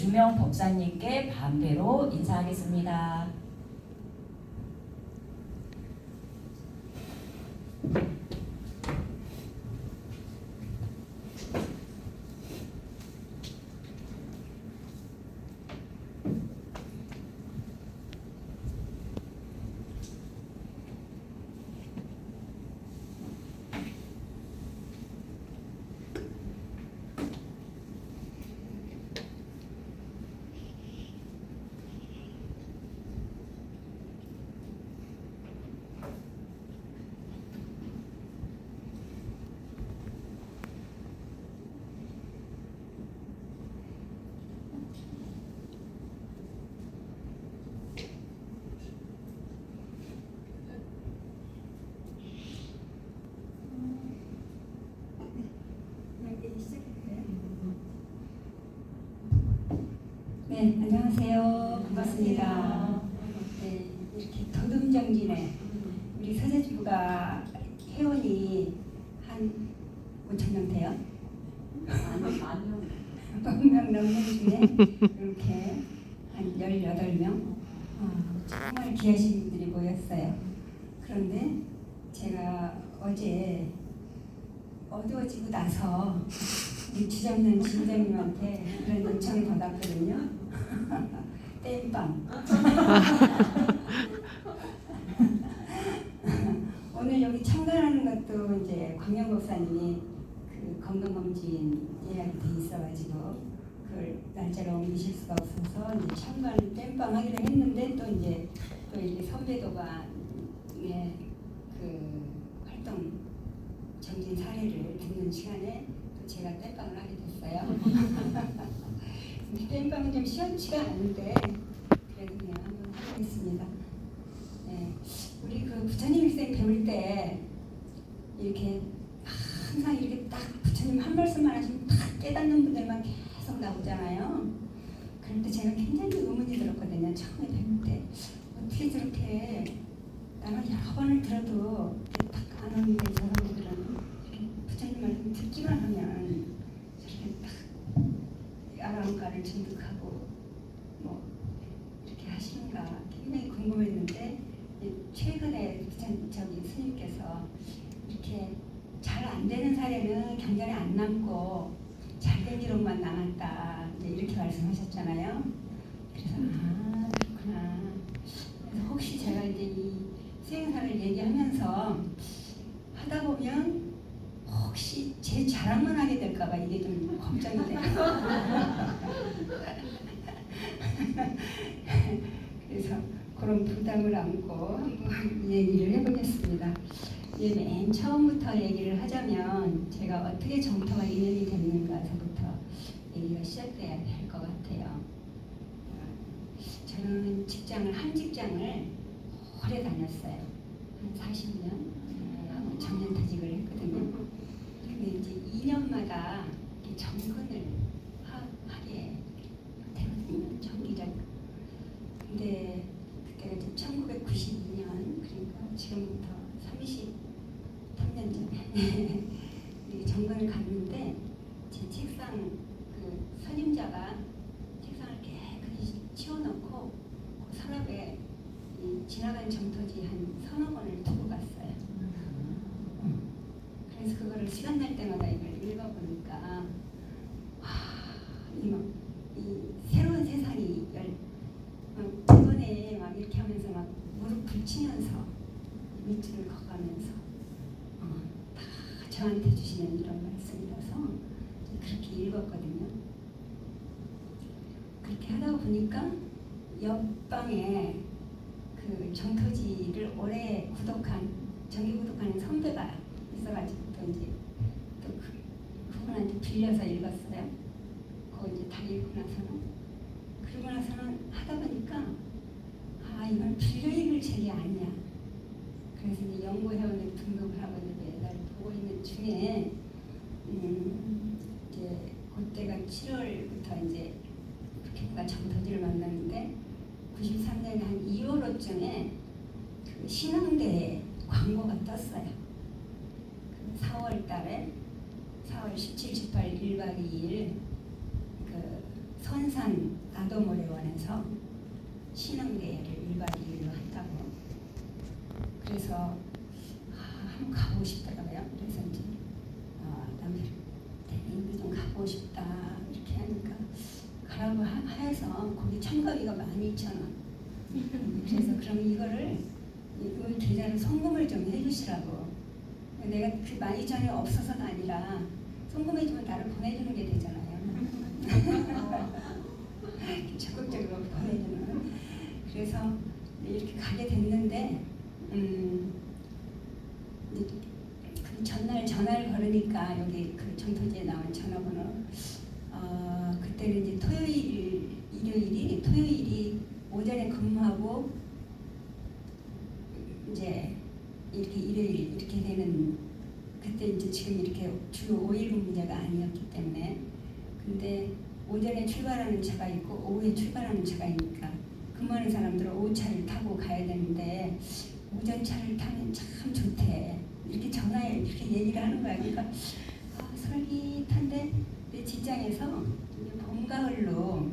주명 법사님께 반배로 인사하겠습니다. 네, 안녕하세요. 반갑습니다. 네, 이렇게 더듬정진에 우리 서재주부가 회원이 한 5,000명 돼요? 아니요. 100명 넘는 중에 이렇게 한 18명 정말 귀하신 분들이 모였어요. 그런데 제가 어제 어두워지고 나서 뒤잡는 진장님한테 그런 요청을 받았거든요. 땜빵. 오늘 여기 참관하는 것도 이제 광명 목사님이 그 건강검진 예약이 돼 있어가지고 그걸 날짜를 옮기실 수가 없어서 이제 참관을 땜빵 하기로 했는데 또 이제 선배도가 그 활동 정진 사례를 듣는 시간에 또 제가 땜빵을 하게 됐어요. 땜빵은 좀 시원치가 않은데 그래도 그냥 한번 하겠습니다. 네. 우리 그 부처님 일생 배울 때 이렇게 항상 이렇게 딱 부처님 한 말씀만 하시면 딱 깨닫는 분들만 계속 나오잖아요. 그럴 때 제가 굉장히 의문이 들었거든요. 처음에 배울 때 어떻게 저렇게 나는 여러 번을 들어도 딱 안 오는데 저 사람들은 부처님 말씀 듣기만 하면 저렇게 딱 아랑가를 증득하고 뭐 이렇게 하시는가 굉장히 궁금했는데 최근에 저기 스님께서 이렇게 잘 안 되는 사례는 경전에 안 남고 잘된 기록만 남았다 이렇게 말씀하셨잖아요. 그래서 그렇구나. 그래서 혹시 제가 이제 이 수행사를 얘기하면서 하다 보면 혹시 제 자랑만 하게 될까봐 이게 좀 걱정이 돼요. 그래서 그런 부담을 안고 한번 얘기를 해보겠습니다. 맨 처음부터 얘기를 하자면 제가 어떻게 정토와 인연이 됐는가서부터 얘기가 시작돼야 될 것 같아요. 저는 한 직장을 오래 다녔어요. 한 40년 하고 정년퇴직을 했거든요. 근데 이제 2년마다 정근을 하게 되거든요. 정기적. 근데 그때가 이제 1992년 그러니까 지금부터 33년 전에 정근을 갔는데 제 책상 그 선임자가 책상을 깨끗이 치워놓고 그 서랍에 지나간 정토지 한 서너 권을 두고 갔어요. 그래서 그거를 시간 날 때마다 이걸 읽어보니까 이 새로운 세상이 이번에 막 이렇게 하면서 막 무릎 붙이면서 밑줄을 걷가면서 다 저한테 주시는 이런 말씀이라서 그렇게 읽었거든요. 그렇게 하다 보니까 옆방에 그 정토지를 오래 정기 구독하는 선배가 있어가지고 또 이제 또 그분한테 빌려서 읽었어요. 그거 이제 다 읽고 나서는 그러고 나서는 하다 보니까 이건 빌려 읽을 책이 아니야. 그래서 이제 연구회원에 등록을 하고 이제 매달 보고 있는 중에 이제 그때가 7월부터 이제 그렇게가 정토지를 만났는데 93년에 한 2월호쯤에 그 신흥대에 광고가 떴어요. 4월 달에 4월 17, 18, 1박 2일 그 선산 아도모래원에서 신흥대회를 1박 2일로 한다고. 그래서 한번 가보고 싶더라고요. 그래서 이제 남편이 우리 좀 가보고 싶다 이렇게 하니까 가라고 해서 거기 참가비가 12,000원. 그래서 그럼 이거를 이 계좌로 송금을 좀 해주시라고. 내가 그 12,000원이 없어서가 아니라 송금해주면 나를 보내주는 게 되잖아요. 적극적으로 보내주는. 그래서 이렇게 가게 됐는데 그 전날 전화를 걸으니까 여기 그 정토지에 나온 전화번호 그때는 이제 토요일이 오전에 근무하고 이제 이렇게 일요일 이렇게 되는 그때 이제 지금 이렇게 주 5일 근무제가 아니었기 때문에 근데 오전에 출발하는 차가 있고 오후에 출발하는 차가 있으니까 근무하는 사람들은 오후차를 타고 가야 되는데 오전 차를 타면 참 좋대 이렇게 전화에 이렇게 얘기를 하는 거야. 그러니까 솔깃한데 내 직장에서 봄 가을로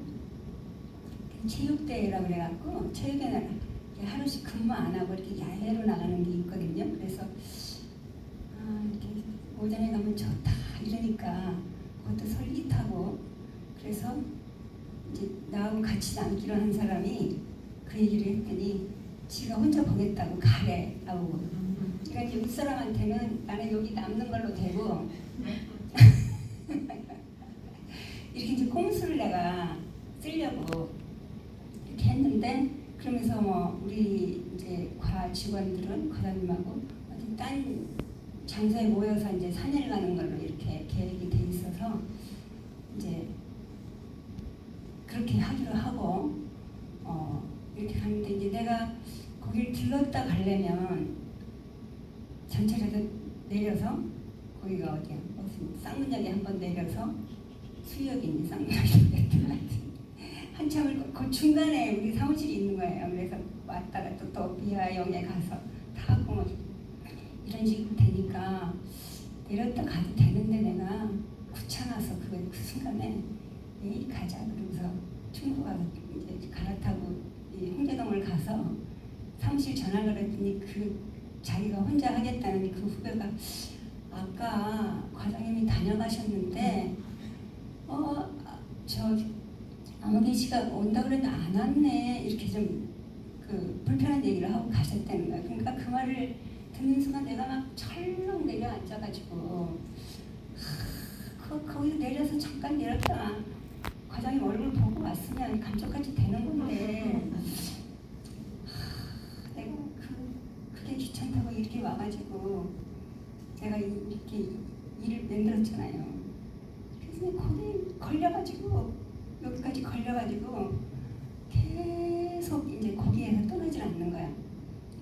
체육대회라고 그래갖고 체육회는 하루씩 근무 안 하고 이렇게 야외로 나가는 게 있거든요. 그래서 이렇게 오전에 가면 좋다 이러니까 그것도 솔깃하고 그래서 이제 나하고 같이 남기로 한 사람이 그 얘기를 했더니 지가 혼자 보냈다고 가래 라고. 그러니까 이제 윗사람한테는 나는 여기 남는 걸로 되고 이렇게 이제 꼼수를 내가 쓰려고 이렇게 했는데 그러면서 뭐 우리 이제 과 직원들은 과장님하고 어디 딴 장소에 모여서 이제 산을 가는 걸로 이렇게 계획이 돼 있어서 이제 그렇게 하기로 하고 이렇게 가는데 이제 내가 거기를 들렀다 가려면 전철에서 내려서 거기가 어디야 무슨 쌍문역에 한번 내려서 수역이 이제 쌍문역에 한참을 그 중간에 우리 사무실이 있는 거예요. 그래서 왔다가 또 비아영에 가서 타고 이런 식으로 되니까 내렸다 가도 되는데 내가 귀찮아서 그 순간에 내일 가자 그러면서 충북 가서 이제 갈아타고 홍제동을 가서 사무실 전화를 했더니 그 자기가 혼자 하겠다는 그 후배가 아까 과장님이 다녀가셨는데 저 아무개 씨가 온다 그랬는데 안 왔네 이렇게 좀 그 불편한 얘기를 하고 가셨다는 거야. 그러니까 그 말을 듣는 순간 내가 막 철렁 내려앉아가지고 거기서 내려서 잠깐 내렸다 과장님 얼굴 보고 왔으면 감쪽같이 되는 건데 내가 그게 귀찮다고 이렇게 와가지고 내가 이렇게 일을 만들었잖아요. 그래서 거기 걸려가지고 여기까지 걸려가지고 계속 이제 거기에서 떠나질 않는 거야.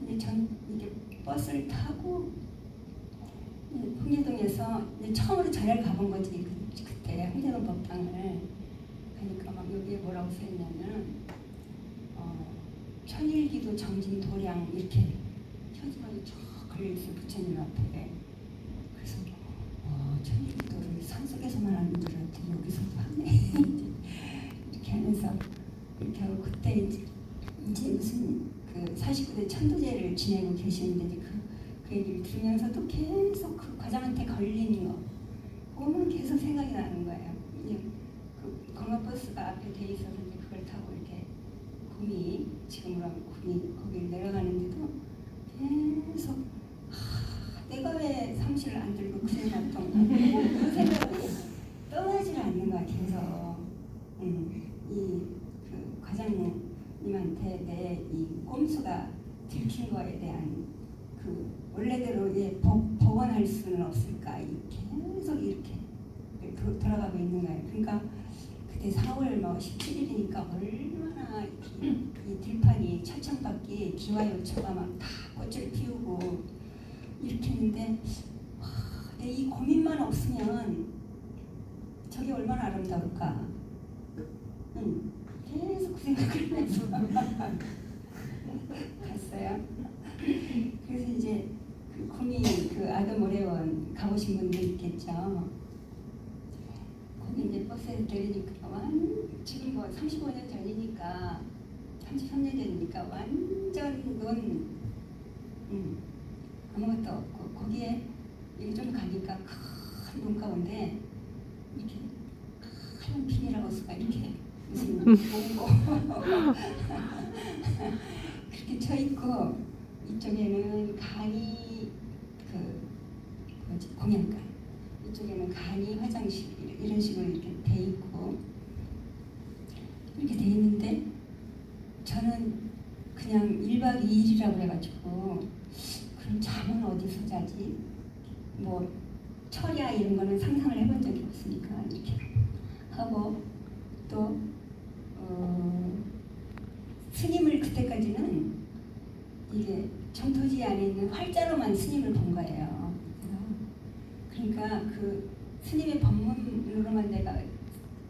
이제 전 이게 버스를 타고 홍제동에서 이제 처음으로 전화를 가본 거지. 그때 홍제동 법당을 가니까 막 여기에 뭐라고 써있냐면 천일기도 정진 도량 이렇게 현수막이 쫙 걸려있어 부처님 앞에. 그래서 천일기도를 산속에서만 하는 줄 알았더니 여기서도 하네. 이렇게 하면서 이렇게 하고 그때 이제 무슨 그 49대 천도제를 지내고 계시는데 그 얘기를 들으면서도 계속 그 과장한테 걸리는 거 그거만 계속 생각이 나는 거예요. 그 관광버스가 앞에 돼 있어서 이제 그걸 타고 이렇게 구미 지금으로 하면 구미 거기를 내려가는데도 계속 내가 왜 사무실을 안 들고 그래 놨던 그 생각이 떠나질 않는 거야 계속. 그 과장님한테 내 이 꼼수가 들킨 거에 대한 그 원래대로 복원할 수는 없을까 계속 이렇게 돌아가고 있는 거예요. 그러니까 그때 4월 17일이니까 얼마나 이 들판이 철창밖에 기와요초가 막 다 꽃을 피우고 이렇게 했는데 이 고민만 없으면 저게 얼마나 아름다울까. 계속 그 생각을 하면서 갔어요. 그래서 이제 그 구미 그 아도모래원 가보신 분들 있겠죠. 거기 이제 버스에서 내리니까 완 지금 뭐 35년 전이니까 33년 전이니까 완전 아무것도 없고 거기에 이게 좀 가니까 큰 눈 가운데 이렇게 하얀 비닐하우스가 이렇게 무슨 뭔고 그렇게 쳐 있고 이쪽에는 간이 공연관, 이쪽에는 간이 화장실 이런 식으로 이렇게 돼 있고 이렇게 돼 있는데 저는 그냥 1박 2일이라고 그래가지고 그럼 잠은 어디서 자지? 뭐 철야 이런 거는 상상을 해본 적이 없으니까 이렇게 하고 또 스님을 그때까지는 이게 정토지 안에 있는 활자로만 스님을 본 거예요. 그러니까 그 스님의 법문으로만 내가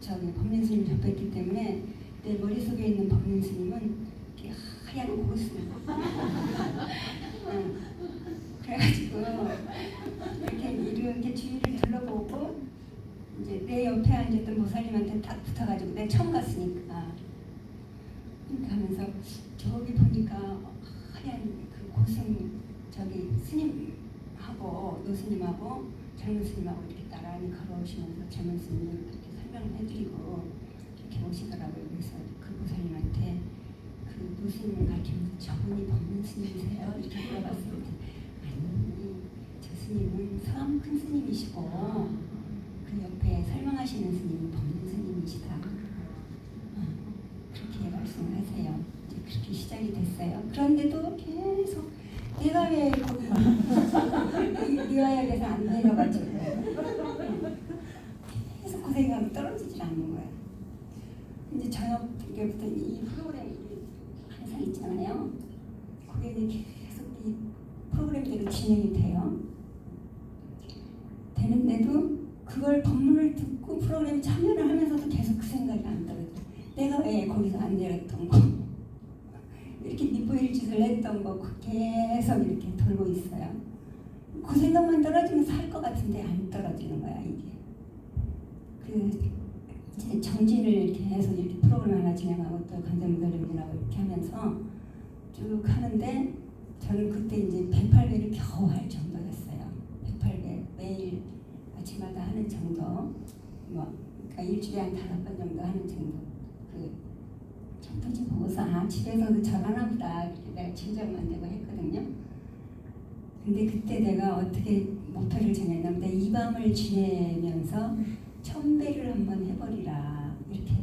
저기 법륜 스님을 접했기 때문에 내 머릿속에 있는 법륜 스님은 이렇게 하얀 고스 그래가지고 이렇게 주위를 둘러보고 이제 내 옆에 앉았던 보살님한테 딱 붙어가지고 내가 처음 갔으니까 이렇게 하면서 저기 보니까 하얀 그 고승 저기 스님하고 노스님하고 젊은 스님하고 이렇게 나란히 걸어오시면서 젊은 스님이 이렇게 설명을 해드리고 이렇게 오시더라고요. 그래서 그 보살님한테 그 노스님을 가리키면서 저분이 법륜 스님이세요? 이렇게 물어봤어요. 아니 저 스님은 성함 큰 스님이시고 그 옆에 설명하시는 스님이 법륜 스님이시다. 그렇게 말씀을 하세요. 이제 그렇게 시작이 됐어요. 그런데도 계속 내가 왜 거기 리와역에서 안 내려가지고 계속 고생하면 떨어지질 않는 거야. 이제 저녁 때부터 이 프로그램이 항상 있잖아요. 그게 이제 계속 이 프로그램대로 진행이 돼요. 되는데도 그걸 법문을 듣고 프로그램 참여를 하면서도 계속 그 생각이 안 떨어져. 내가 왜 거기서 안 내렸던 거, 이렇게 밑보일 짓을 했던 거 계속 이렇게 돌고 있어요. 그 생각만 떨어지면 살 것 같은데 안 떨어지는 거야 이게. 이제 정진을 계속 이렇게 프로그램 하나 진행하고 또 관세음보살님하고 이렇게 하면서 쭉 하는데 저는 그때 이제 108배를 겨우 할 정도였어요. 108배 매일 아침마다 하는 정도, 그러니까 일주일에 한 5번 정도 하는 정도. 정토지 보고서 집에서도 저러나 보다 이렇게 내가 짐작만 되고 했거든요. 근데 그때 내가 어떻게 목표를 정했냐면 이 밤을 지내면서 1000배를 한번 해버리라 이렇게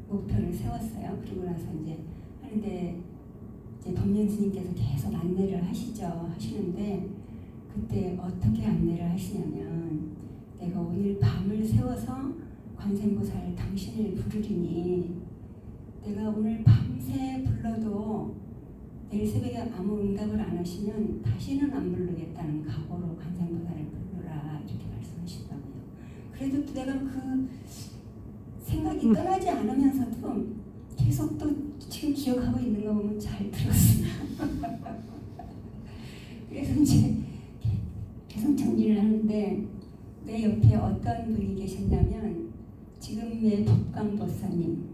목표를 세웠어요. 그러고 나서 이제 하는데 이제 법륜 스님께서 계속 안내를 하시는데 그때 어떻게 안내를 하시냐면 내가 오늘 밤을 세워서 관세음보살 당신을 부르리니 내가 오늘 밤새 불러도 내일 새벽에 아무 응답을 안 하시면 다시는 안 부르겠다는 각오로 관세음보살을 부르라 이렇게 말씀하시더라고요. 그래도 또 내가 그 생각이 떠나지 않으면서도 계속 또 지금 기억하고 있는 거 보면 잘 들었어요. 그래서 이제 계속 정리를 하는데 내 옆에 어떤 분이 계셨냐면 지금의 법광보사님이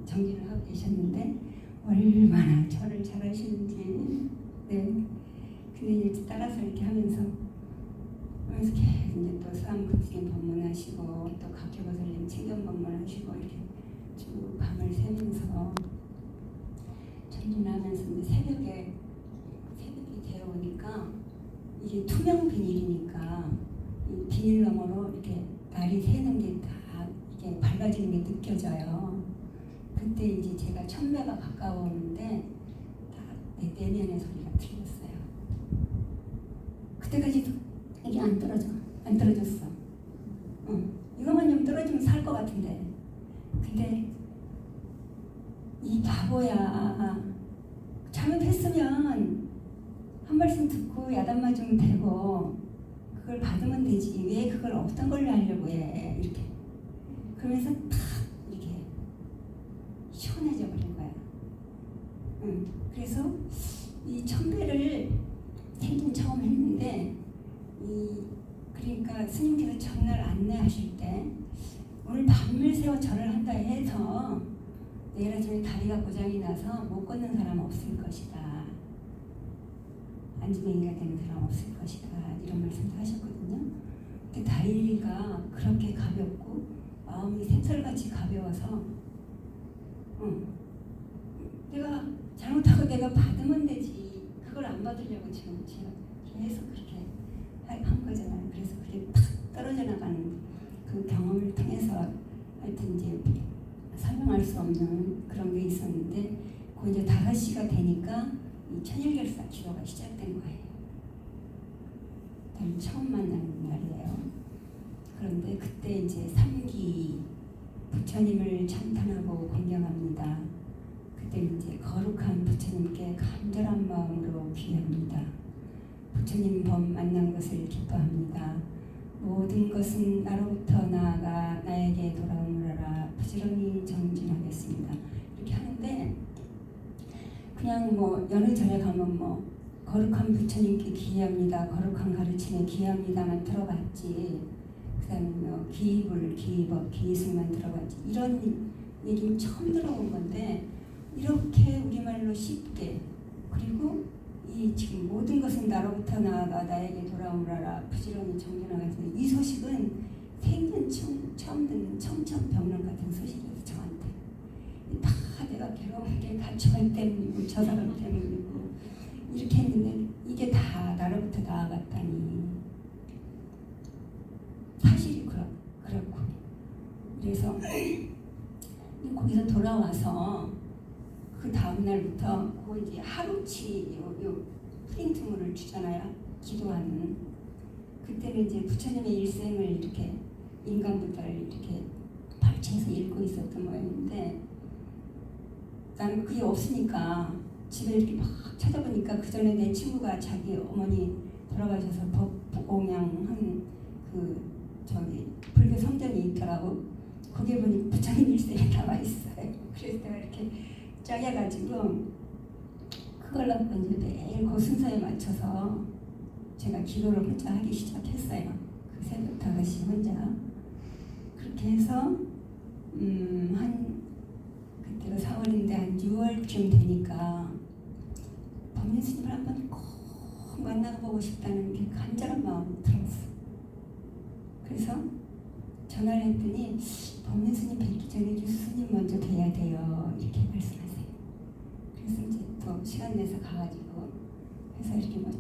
정리를 하고 계셨는데 얼마나 저를 잘하시는지. 네. 근데 이제 따라서 이렇게 하면서 계속 이제 또 수암급진 법문하시고 또 각교보살님清견 법문하시고 이렇게 쭉 밤을 새면서 전진하면서 이제 새벽이 되어 오니까 이게 투명 비닐이니까 이 비닐 너머로 이렇게 날이 새는 게 다 이렇게 밝아지는 게 느껴져요. 그때 이제 제가 1000배가 가까웠는데 다 내 내면의 소리가 들렸어요. 그때까지도 이게 안 떨어졌어. 이것만 좀 떨어지면 살 것 같은데. 근데 이 바보야. 잘못했으면 한 말씀 듣고 야단 맞으면 되고 그걸 받으면 되지. 왜 그걸 없던 걸로 하려고 해. 이렇게. 그러면서 탁 이렇게 시원해져 버린 거야. 그래서 이 1000배를 생긴 처음 했는데 그러니까 스님께서 전날 안내하실 때 오늘 밤을 새워 절을 한다 해서 내일 아침에 다리가 고장이 나서 못 걷는 사람 없을 것이다. 안지뱅이가 되는 사람 없을 것이다. 이런 말씀도 하셨거든요. 근데 다리가 그렇게 가볍고 마음이 샘설같이 가벼워서 내가 잘못하고 내가 받으면 되지 그걸 안 받으려고 지금 제가 계속 그렇게 한 거잖아요. 그래서 그게 팍 떨어져 나가는 그 경험을 통해서 하여튼 이제 설명할 수 없는 그런 게 있었는데 그 이제 5시가 되니까 이 천일결사 기도가 시작된 거예요. 처음 만나는 날이에요. 그런데 그때 이제 3기 부처님을 찬탄하고 공경합니다. 그때 이제 거룩한 부처님께 간절한 마음으로 기도합니다. 부처님 범 만난 것을 기뻐합니다. 모든 것은 나로부터 나아가 나에게 돌아오느라 부지런히 정진하겠습니다. 이렇게 하는데 그냥 뭐 여느 절에 가면 뭐 거룩한 부처님께 기합니다. 거룩한 가르침에 기합니다만 들어봤지. 그다음에 뭐 기불, 기법, 기승만 들어봤지. 이런 얘기 처음 들어본 건데 이렇게 우리말로 쉽게 그리고 이 지금 모든 것은 나로부터 나아가 나에게 돌아오느라 부지런히 정진하겠습니다. 이 소식은 생전 처음 듣는 청천벽력 같은 소식이어서 저한테 다 내가 괴로운 게 가치관 때문이고 저 사람 때문이고 이렇게 했는데 이게 다 나로부터 나아갔다니 사실이 그렇고 그래서 거기서 돌아와서 그 다음 날부터 그 이제 하루치 요 프린트물을 주잖아요. 기도하는 그때는 이제 부처님의 일생을 이렇게 인간부터를 이렇게 발췌해서 읽고 있었던 모양인데 나는 그게 없으니까 집에 이렇게 막 찾아보니까 그 전에 내 친구가 자기 어머니 돌아가셔서 법공양한 그 저기 불교 성전이 있더라고. 거기에 보니 부처님 일생이 나와 있어요. 그래서 내가 이렇게 짜여가지고 그걸 갖고 이제 매일 그 순서에 맞춰서 제가 기도를 혼자 하기 시작했어요. 그 새벽 5시 혼자 그렇게 해서 한 그때가 4월인데 한 6월쯤 되니까 법륜 스님을 한번 꼭 만나보고 싶다는 게 간절한 마음이 들었어. 그래서 전화를 했더니 법륜 스님 뵙기 전에 유스님 먼저 뵈야 돼요. 이렇게 말씀하세요. 그래서 이제 또 시간 내서 가가지고 해서 이렇게 뭐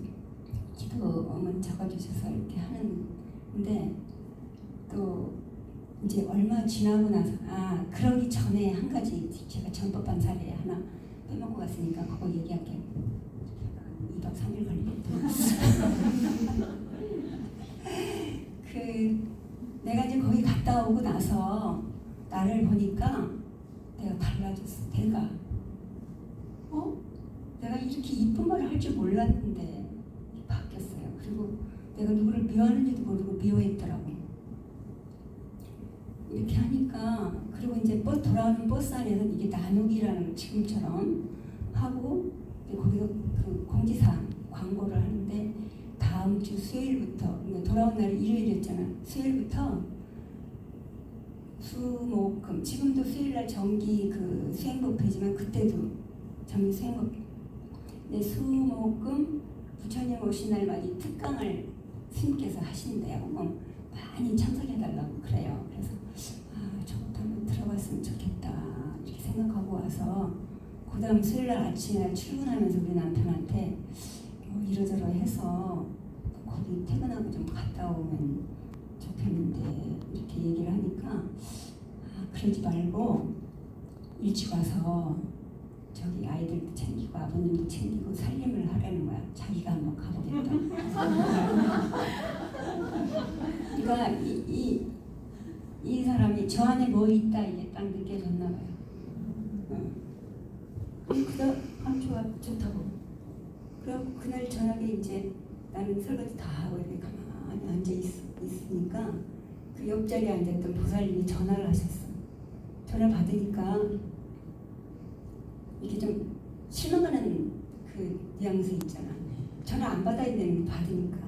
기도문 적어주셔서 이렇게 하는데 또 이제 얼마 지나고 나서 그러기 전에 한 가지 제가 전법반 사례 하나 빼먹고 갔으니까 그거 얘기할게요. 2박 3일 걸리겠다. 내가 이제 거기 갔다 오고 나서 나를 보니까 내가 달라졌어. 내가 이렇게 이쁜 말을 할 줄 몰랐는데 바뀌었어요. 그리고 내가 누구를 미워하는지도 모르고 미워했더라고. 이렇게 하니까 그리고 이제 돌아오는 버스 안에서 이게 나누기라는 지금처럼 하고 거기서 그 공지사항 광고를 하는데 다음 주 수요일부터 돌아온 날이 일요일이었잖아. 수요일부터 수목금 지금도 수요일날 정기 그 수행법회지만 그때도 정기 수행법 수목금 부처님 오신 날마다 특강을 스님께서 하신대요. 많이 참석해달라고 그래요. 그래서 저것도 한번 들어봤으면 좋겠다 이렇게 생각하고 와서 그 다음 수요일날 아침에 출근하면서 우리 남편한테 이러저러 해서 거기 퇴근하고 좀 갔다 오면 좋겠는데 이렇게 얘기를 하니까 그러지 말고 일찍 와서 저기 아이들도 챙기고 아버님도 챙기고 살림을 하라는 거야. 자기가 한번 가보겠다. 그러니까 이 사람이 저 안에 뭐 있다 이게 딱 느껴졌나 봐요. 그래서 좋다고. 그래갖고 그날 저녁에 이제 나는 설거지 다 하고 이렇게 가만히 앉아 있으니까 그 옆자리에 앉았던 보살님이 전화를 하셨어. 전화 받으니까 이게 좀 실망하는 그 뉘앙스 있잖아. 전화 안 받아야 되는데 받으니까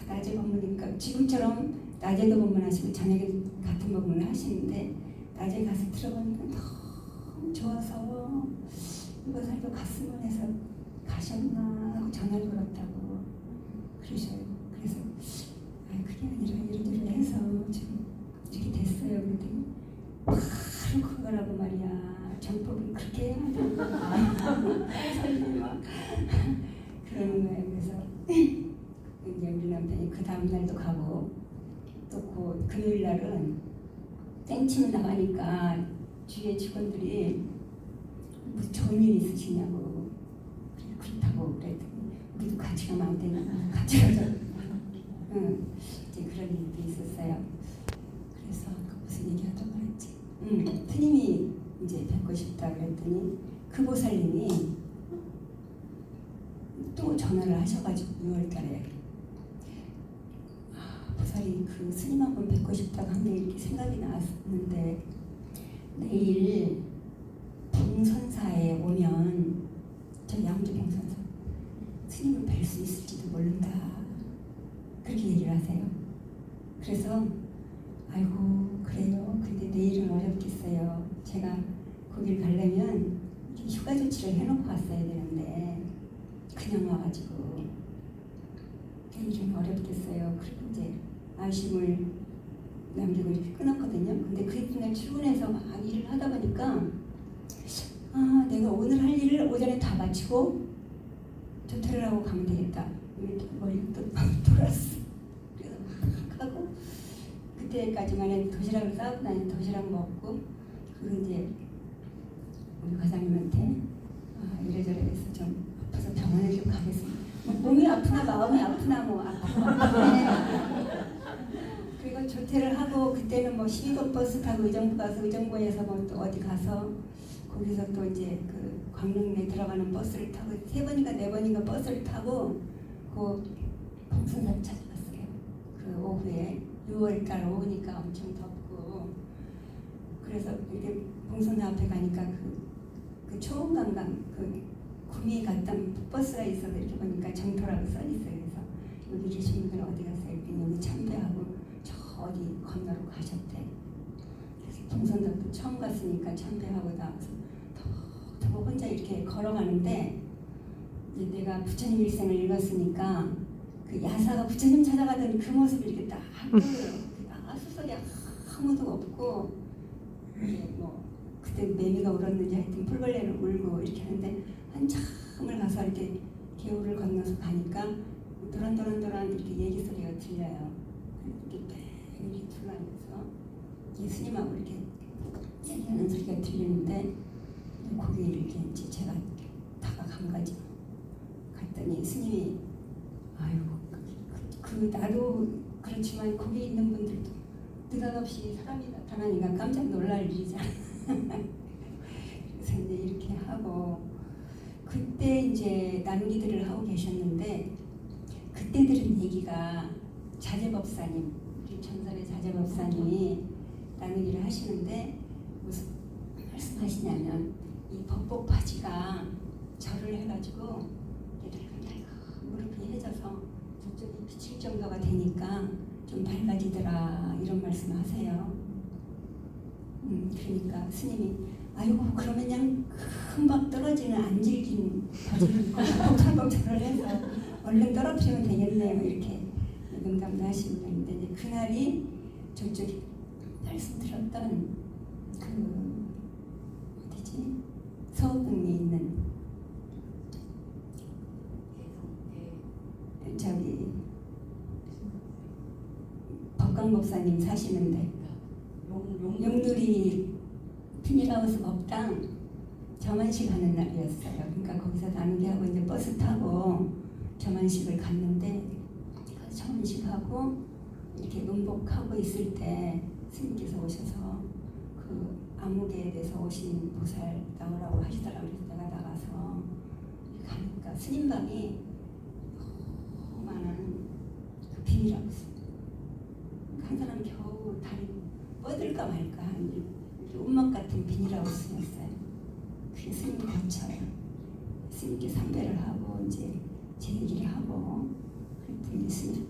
낮에 보니까 지금처럼 낮에도 법문하시고 저녁에 같은 법문을 하시는데 낮에 가서 들어보니까 너무 좋아서 이보살도 갔으면 해서 가셨나 하고 전화를 걸었다고 그러셔요. 그래서 그게 아니라 이러저러 해서 좀 이렇게 됐어요. 그랬더니 바로 그거라고 말이야. 정법은 그렇게 해야 한다. 선생님이 막 그러는 거예요. 그래서 이제 우리 남편이 그 다음 날도 가고 또 그 금요일 날은 땡치는 나가니까 주위에 직원들이 무슨 좋은 일 있으시냐고 그렇다고 그랬더니 우리도 같이 가면 안 되나? 같이 가자. 이제 그런 일도 있었어요. 그래서 무슨 얘기하다가 그랬지. 스님이 이제 뵙고 싶다 그랬더니 그 보살님이 또 전화를 하셔가지고 6월달에 보살이 그 스님 한 번 뵙고 싶다고 한 게 이렇게 생각이 나왔는데 내일 봉선사에 오면 저 양주 봉선사 스님을 뵐 수 있을지도 모른다 그렇게 얘기를 하세요. 그래서 아이고 그래요. 근데 내일은 어렵겠어요. 제가 거길 가려면 휴가 조치를 해놓고 왔어야 되는데 그냥 와가지고 내일은 어렵겠어요. 그리고 이제 아쉬움을 남기고 이렇게 끊었거든요. 근데 그 이튿날 출근해서 막 일을 하다 보니까 내가 오늘 할 일을 오전에 다 마치고 조퇴를 하고 가면 되겠다. 머리가 또 돌았어. 그래서 막 하고 그때까지만 해도 도시락을 싸고 다니 도시락 먹고 그리고 이제 우리 과장님한테 이래저래 해서 좀 아파서 병원에 좀 가겠습니다. 몸이 아프나 마음이 아프나 뭐 아프고 그리고 조퇴를 하고 그때는 뭐 12번 버스 타고 의정부 가서 의정부에서 뭐 또 어디 가서 거기서 또 이제 그 광릉에 들어가는 버스를 타고 3번인가 4번인가 버스를 타고 그 봉선사를 찾아갔어요. 그 오후에 6월달 오후니까 엄청 덥고 그래서 이렇게 봉선사 앞에 가니까 그 초원관광 그 구미에 갔던 버스가 있어서 이렇게 보니까 정토라고 써 있어요. 그래서 여기 계신 분들은 어디 갔어요? 이렇게 여기 참배하고 저 어디 건너로 가셨대. 그래서 봉선사도 처음 갔으니까 참배하고 나와서 더 혼자 이렇게 걸어가는데 이제 내가 부처님 일생을 읽었으니까 그 야사가 부처님 찾아가던 그 모습이 이렇게 딱 보여요. 수석에 아무도 없고 이게 뭐 그때 매미가 울었는지 하여튼 풀벌레를 울고 이렇게 하는데 한참을 가서 이렇게 개울을 건너서 가니까 도란도란 이렇게 얘기 소리가 들려요. 이렇게 뺑 이렇게 둘러앉아서 예수님하고 이렇게 얘기하는 소리가 들리는데 거기 이렇게 이제 제가 다가가가지고 갔더니 스님이 아이고 나도 그렇지만 거기 있는 분들도 느닷없이 사람이 나타나니까 깜짝 놀랄 일이잖아. 그래서 이제 이렇게 하고 그때 이제 나누기들을 하고 계셨는데 그때 들은 얘기가 자제법사님 우리 전설의 자제법사님이 나누기를 하시는데 무슨 말씀하시냐면 이 법복바지가 절을 해가지고 얘들 그냥 무릎이 해져서 저쪽이 비칠 정도가 되니까 좀 밝아지더라 이런 말씀하세요. 그러니까 스님이 아이고 그러면 그냥 금방 떨어지는 안 질긴 바지를 입고 벅찰벅찰을 해서 얼른 떨어뜨리면 되겠네요 이렇게 농담도 하시는 분인데 이제 그날이 저쪽에 말씀드렸던 그 어디지 서울동에 있는 저기 법광법사님 사시는데 용두리 피니라우스 법당 점안식 하는 날이었어요. 그러니까 거기서 나누기하고 이제 버스 타고 점안식을 갔는데 그 점안식하고 이렇게 문복하고 있을 때 스님께서 오셔서 그 암흑에 대해서 오신 보살 나오라고 하시더라고요. 그래서 내가 나가서 가니까 스님방이 너무 많은 그 비닐하우스 한 사람 겨우 다리 뻗을까 말까 한 운막 같은 비닐하우스였어요. 그게 스님 거쳐요. 스님께 삼배를 하고 이제 제 얘기를 하고 그랬더니 스님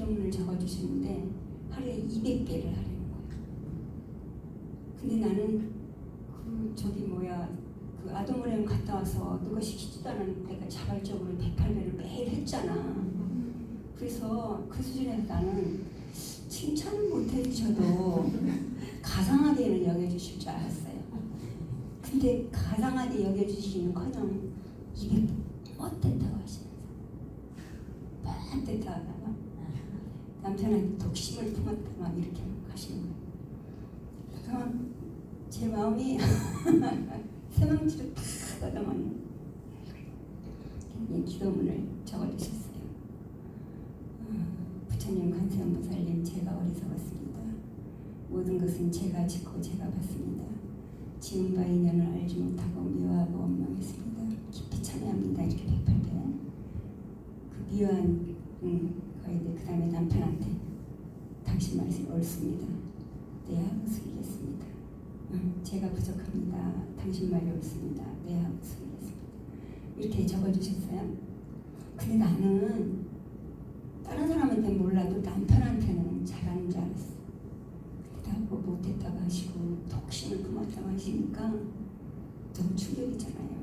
기도문을 적어주셨는데 하루에 200개를 하려는 거예요. 근데 나는 그 아동원에 갔다 와서 누가 시키지도 않았는데 내가 자발적으로 108배를 매일 했잖아. 그래서 그 수준에서 나는 칭찬을 못 해주셔도 가상하게는 여겨주실 줄 알았어요. 근데 가상하게 여겨주시는커녕 200 어땠다고 하시면서 어땠다 하다가 남편한테 독심을 품었다 막 이렇게 하시는 거예요. 그래서 제 마음이 새망치로 탁 얻어맞는 이 기도문을 적어주셨어요. 부처님, 관세음보살님, 제가 어리석었습니다. 모든 것은 제가 짓고 제가 받습니다. 지은 바 인연을 알지 못하고 미워하고 원망했습니다. 깊이 참여합니다. 이렇게 108배. 그 미워한 거인데 그 다음에 남편한테 당신 말씀이 옳습니다. 네 하고 숙이겠습니다. 제가 부족합니다. 당신 말이 옳습니다. 네 하고 숙이겠습니다. 이렇게 적어주셨어요. 근데 나는 다른 사람한테는 몰라도 남편한테는 잘하는 줄 알았어. 근데 나보고 못했다고 하시고 독심을 품었다고 하시니까 너무 충격이잖아요.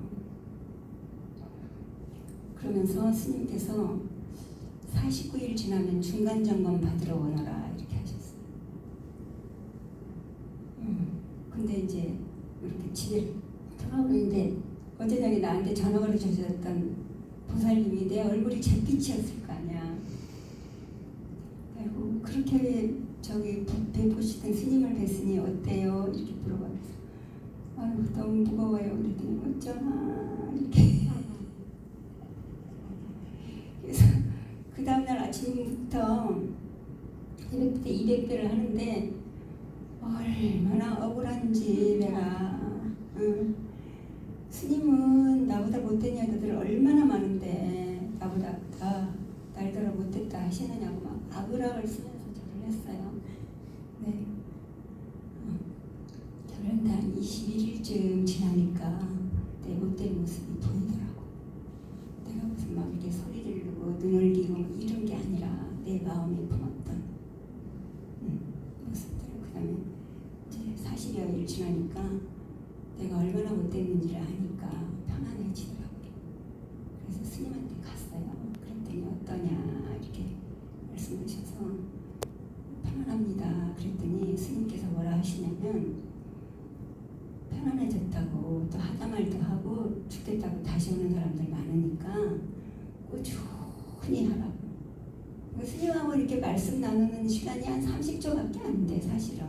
그러면서 스님께서 49일 지나면 중간점검 받으러 오너라 이렇게 하셨어요. 근데 이제 이렇게 집에 돌아오는데 어제 저녁에 나한테 전화를 주셨던 보살님이 내 얼굴이 잿빛이었을 거 아니야. 그리고 그렇게 저기 뵙보시던 스님을 뵀으니 어때요? 이렇게 물어봐서 아유 너무 무거워요. 그랬더니 어쩌나 이렇게. 그래서 그 다음날 아침부터 200배를 하는데 얼마나 억울한지 내가 스님은 나보다 못된 여자들 얼마나 많은데 나보다 날더러 못됐다 하시느냐고 막 아그락을 쓰면서 절을 했어요. 네. 그런데 한 21일쯤 지나니까 내 못된 모습이 보이더라고. 내가 무슨 막 이렇게 소리 지르고 눈을 기고 이런 게 아니라 내 마음이 품었던 모습들. 그 다음에 이제 40여 일 지나니까 내가 얼마나 못됐는지를 아니까 편안해지더라고요. 그래서 스님한테 갔어요. 그랬더니 어떠냐 이렇게 말씀하셔서 편안합니다. 그랬더니 스님께서 뭐라 하시냐면 편안해졌다고 또 하다 말도 하고 죽겠다고 다시 오는 사람들 많으니까 꾸준히 하라고. 스님하고 이렇게 말씀 나누는 시간이 한 30초밖에 안 돼 사실은.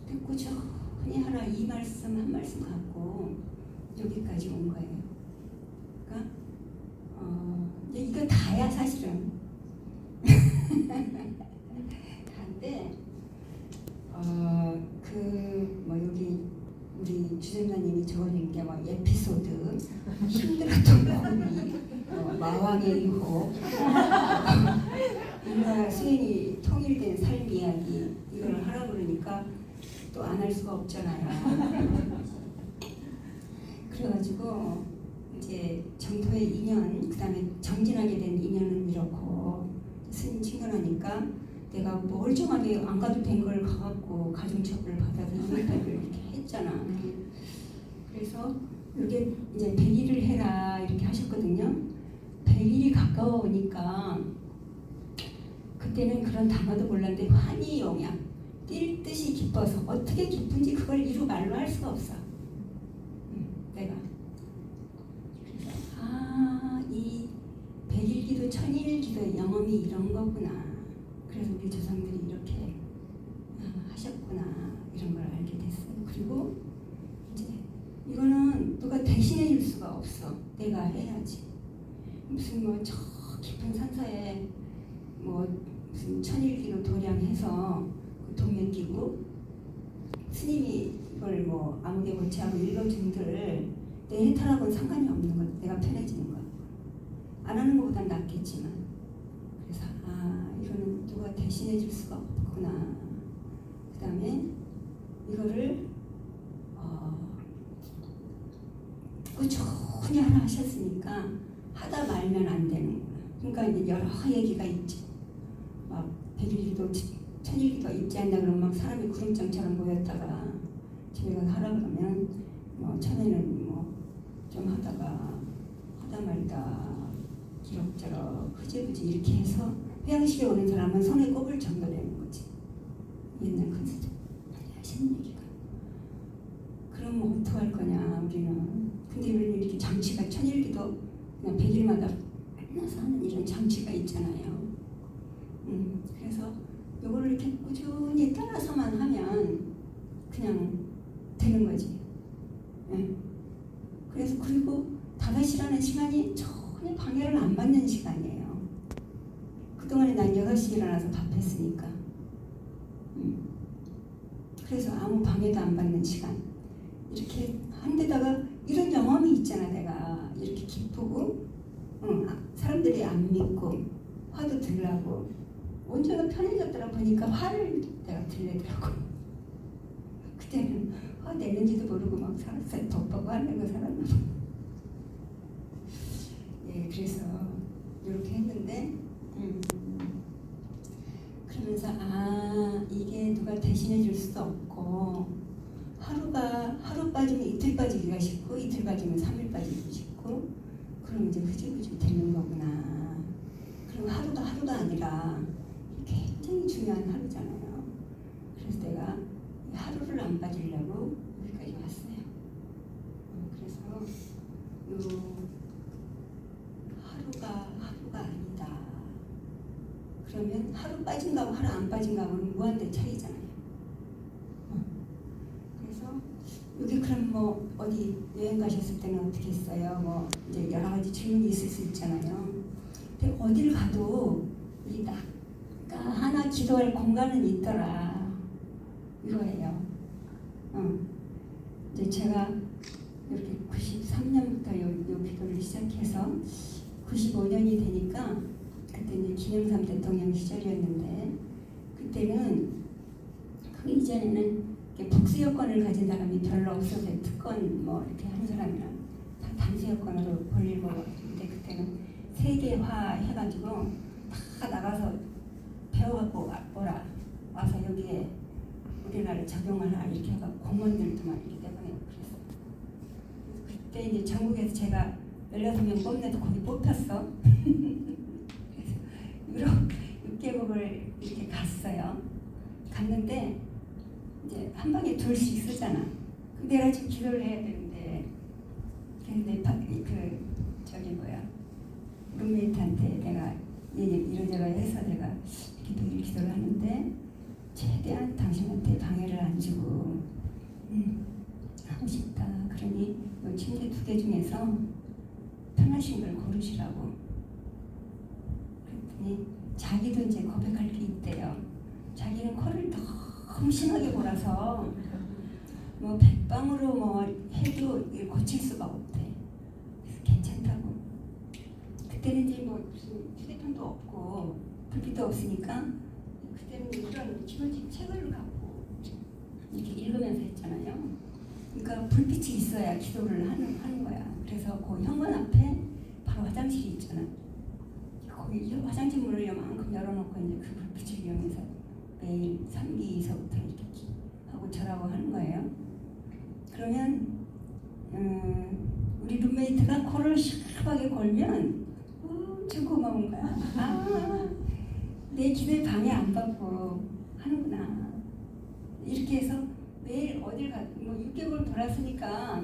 근데 꾸준히 하라 이 말씀 한 말씀 갖고 여기까지 온 거예요. 그러니까 이제 이거 다야 사실은. 다인데 여기 우리 주전자님이 적어준 게 막 에피소드, 힘들었던 고민, 마왕의 유혹, 인과 수행이 통일된 삶 이야기 이걸 하라 그러니까 또 안 할 수가 없잖아요. 그래가지고 이제 정토의 인연, 그 다음에 정진하게 된 인연은 이렇고 스님 친근하니까 내가 멀쩡하게 안 가도 된 걸 가갖고 가중처벌을 받아서 200배를 이렇게 했잖아. 그래서 이게 이제 100일을 해라 이렇게 하셨거든요. 100일이 가까워오니까 그때는 그런 단어도 몰랐는데 환희용약, 뛸 듯이 기뻐서 어떻게 기쁜지 그걸 이루 말로 할 수가 없어. 내가 그래서 이 100일기도 1000일기도 영험이 이런 거구나. 그래서 우리 조상들이 이렇게 하셨구나 이런 걸 알게 됐어요. 그리고 이제 이거는 누가 대신해 줄 수가 없어. 내가 해야지. 무슨 저 깊은 산사에 무슨 1000일기로 도량해서 동면 끼고 스님이 이걸 아무개 고치하고 읽어준들 내 해탈하고는 상관이 없는 거야. 내가 편해지는 거야. 안 하는 것보단 낫겠지만. 그래서 이거는 누가 대신해 줄 수가 없구나. 그 다음에 이거를 꾸준히 하나 하셨으니까 하다 말면 안 되는구나. 그러니까 이제 여러 얘기가 있지. 막 백일기도 천일기도 잊지 않나 그러면 막 사람이 구름장처럼 모였다가 집에 가서 하라 그러면 뭐 처음에는 뭐 좀 하다가 하다 말다 기록저록 흐지부지 이렇게 해서 회양식에 오는 사람은 손에 꼽을 정도 되는 거지. 옛날 큰스님 많이 하시는 얘기가. 그럼 뭐 어떡할 거냐 우리는. 근데 우리는 이렇게 장치가 천일기도 그냥 100일마다 만나서 하는 이런 장치가 있잖아요. 그래서 요거를 이렇게 꾸준히 따라서만 하면 그냥 되는 거지. 예. 그래서 그리고 5시라는 시간이 전혀 방해를 안 받는 시간이에요. 그동안에 난 6시에 일어나서 밥했으니까. 그래서 아무 방해도 안 받는 시간. 이렇게 한 데다가 이런 경험이 있잖아. 내가 이렇게 기쁘고 사람들이 안 믿고 화도 들라고 온전히 편해졌더라 보니까 화를 내가 들리더라고. 그때는 화 내는지도 모르고 막 살았어요. 덕하고 화내고 살았나 봐. 예, 그래서 이렇게 했는데 그러면서 이게 누가 대신해 줄 수도 없고 하루 빠지면 이틀 빠지기가 쉽고 이틀 빠지면 3일 빠지기 쉽고 그럼 이제 흐지부지 되는 거구나. 그럼 하루가 아니라 굉장히 중요한 하루잖아요. 그래서 내가 하루를 안 빠지려고 여기까지 왔어요. 그래서 하루가 아니다. 그러면 하루 빠진 거하고 하루 안 빠진 거하고는 무한대 차이잖아요. 그래서 여기 그럼 뭐 어디 여행 가셨을 때는 어떻게 했어요? 뭐 이제 여러 가지 질문이 있을 수 있잖아요. 근데 어딜 가도 이 낙가 하나 기도할 공간은 있더라. 이거예요. 이제 제가 이렇게 93년부터 요 기도를 시작해서 95년이 되니까 그때 이제 김영삼 대통령 시절이었는데 그때는 그 이전에는 복수 여권을 가진 사람이 별로 없어서 특권 뭐 이렇게 하는 사람이랑 다 단수 여권으로 벌리고 근데 그때는 세계화 해가지고 다 나가서 배워갖고 와서 여기에 우리나라 적용하라 이렇게 해서 공무원들도만 이렇게 내보내고 그랬어요. 그때 이제 전국에서 제가 16명 뽑는데도 거기 뽑혔어. 그래서 유럽 6개국을 이렇게 갔어요. 갔는데 이제 한 방에 둘씩 쓰잖아. 내가 지금 기도를 해야 되는데 룸메이트한테 내가 이러저러 해서 내가 기도를 하는데 최대한 당신한테 방해를 안 주고 하고 싶다. 그러니 이 침대 2개 중에서 편하신 걸 고르시라고. 그랬더니 자기도 이제 고백할 게 있대요. 자기는 코를 너무 심하게 골아서 뭐 백방으로 뭐 해도 고칠 수가 없대. 그래서 괜찮다고. 그때는 이제 뭐 무슨 휴대폰도 없고 불빛도 없으니까 그때는 이런 기본적 책을 갖고 이렇게 읽으면서 했잖아요. 그러니까 불빛이 있어야 기도를 하는 거야. 그래서 그 현관 앞에 바로 화장실이 있잖아. 거기 화장실 문을 요만큼 열어놓고 이제 그 불빛을 이용해서 매일 3기서부터 이렇게 하고 절하고 하는 거예요. 그러면 우리 룸메이트가 코를 시원하게 골면 엄청 고마운 거야. 내 기도에 방해 안 받고 하는구나. 이렇게 해서 매일 어딜 가, 뭐 6개월 돌았으니까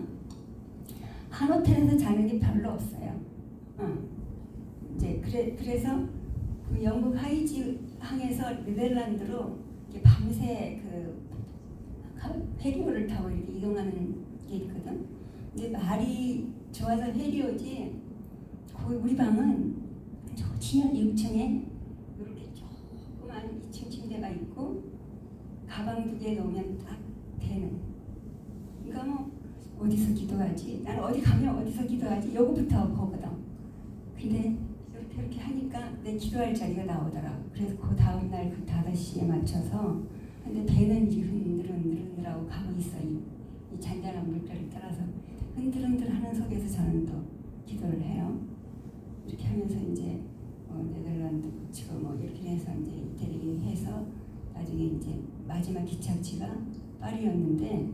한 호텔에서 자는 게 별로 없어요. 이제 그래서 그 영국 하이지 항에서 네덜란드로 밤새 그 페리오를 타고 이렇게 이동하는 게 있거든. 이제 말이 좋아서 페리오지. 거기 우리 방은 저 지하 6층에 이렇게 조그만 2층 침대가 있고 가방 2개 놓으면 딱 되는. 그러니까 뭐 어디서 기도하지? 나는 어디 가면 어디서 기도하지? 요거부터 보거든. 근데 이렇게 하니까 내 기도할 자리가 나오더라고. 그래서 그 다음날 그 5시에 맞춰서 근데 배는 이제 흔들흔들하고 가고 있어. 이 잔잔한 물결을 따라서 흔들흔들 하는 속에서 저는 또 기도를 해요. 이렇게 하면서 이제 네덜란드 거치고 뭐 이렇게 해서 이제 이태리 해서 나중에 이제 마지막 기착지가 파리였는데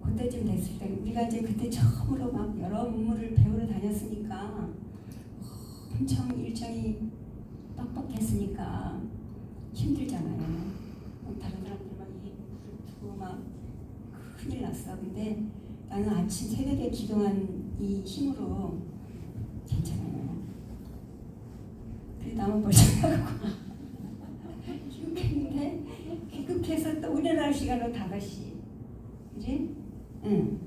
그때쯤 됐을 때 우리가 이제 그때 처음으로 막 여러 문물을 배우러 다녔으니까 엄청 일정이 빡빡했으니까 힘들잖아요. 다른 사람들 막 이 두고 막 큰일 났어. 근데 나는 아침 새벽에 기도한 이 힘으로 괜찮아요. 그래서 나만 벌써하고 귀국했는데 귀국해서 또 우리나라 시간으로 5시 그지? 응.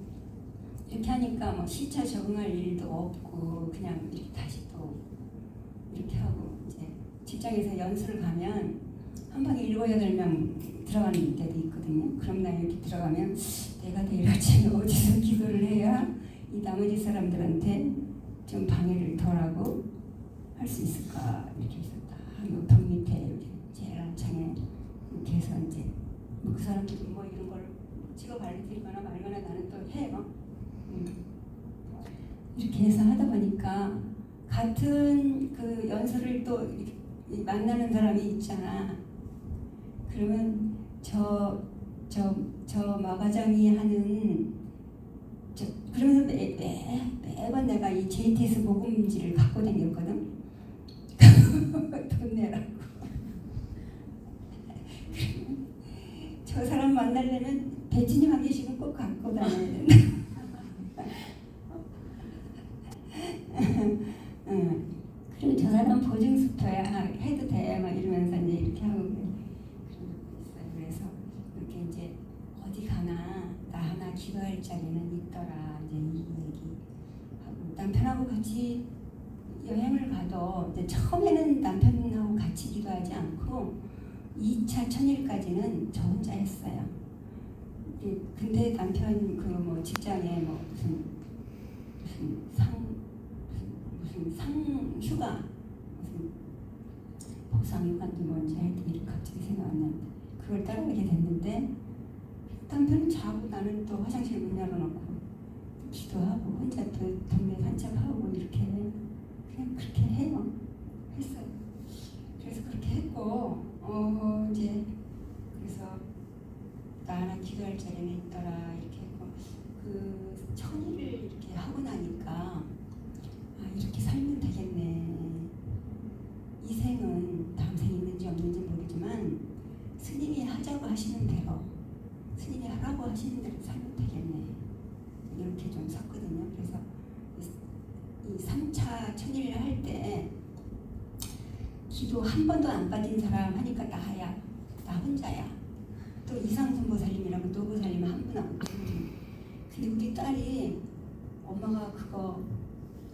이렇게 하니까 뭐 시차 적응할 일도 없고 그냥 이렇게 다시 또 이렇게 하고 이제 직장에서 연수를 가면 한 방에 7, 8명 들어가는 때도 있거든요. 그럼 나 이렇게 들어가면 내가 내일 아침에 어디서 기도를 해야 이 나머지 사람들한테 좀 방해를 덜하고 할 수 있을까 이렇게 해서 벽 밑에 이렇게 제일 안창에 이렇게 해서 이제 그 사람들이 뭐 이런 걸 찍어 발리거나 말거나 나는 또 해요. 이렇게 해서 하다 보니까 같은 그 연설을 또 만나는 사람이 있잖아. 그러면 저 마과장이 하는 그러면서 매번 내가 이 JTS 복음지를 갖고 다녔거든. 돈 내라고. 저 사람 만나려면 배지님 한 개씩은 꼭 갖고 다녀야 된다. 그리고 저 사람 보증수표야 해도 돼 막 이러면서 이제 이렇게 하고 그래서 이렇게 이제 어디 가나 나 하나 기도할 자리는 있더라 이제 이 얘기 하고 남편하고 같이 여행을 가도 이제 처음에는 남편하고 같이 기도하지 않고 2차 천일까지는 저 혼자 했어요. 근데 남편 그 뭐 직장에 뭐 무슨 상휴가 무슨 보상휴가인지 뭔지 하여튼 이렇게 갑자기 생각 안 나는데 그걸 따라가게 됐는데 남편은 자고 나는 또 화장실 문 열어놓고 기도하고 혼자 또 동네 산책하고 이렇게 그냥 그렇게 해요. 했어요. 그래서 그렇게 했고 이제 그래서 나 하나 기도할 자리는 있더라 이렇게 했고 그 천일을 이렇게 하고 나니까 이렇게 살면 되겠네. 이 생은 다음 생 있는지 없는지 모르지만 스님이 하자고 하시는 대로 스님이 하라고 하시는 대로 살면 되겠네. 이렇게 좀 섰거든요. 그래서 이 3차 천일을 할 때 기도 한 번도 안 빠진 사람 하니까 나야. 나 혼자야. 또 이상순보살님이라고 노보살님 한 분하고 두 분. 근데 우리 딸이 엄마가 그거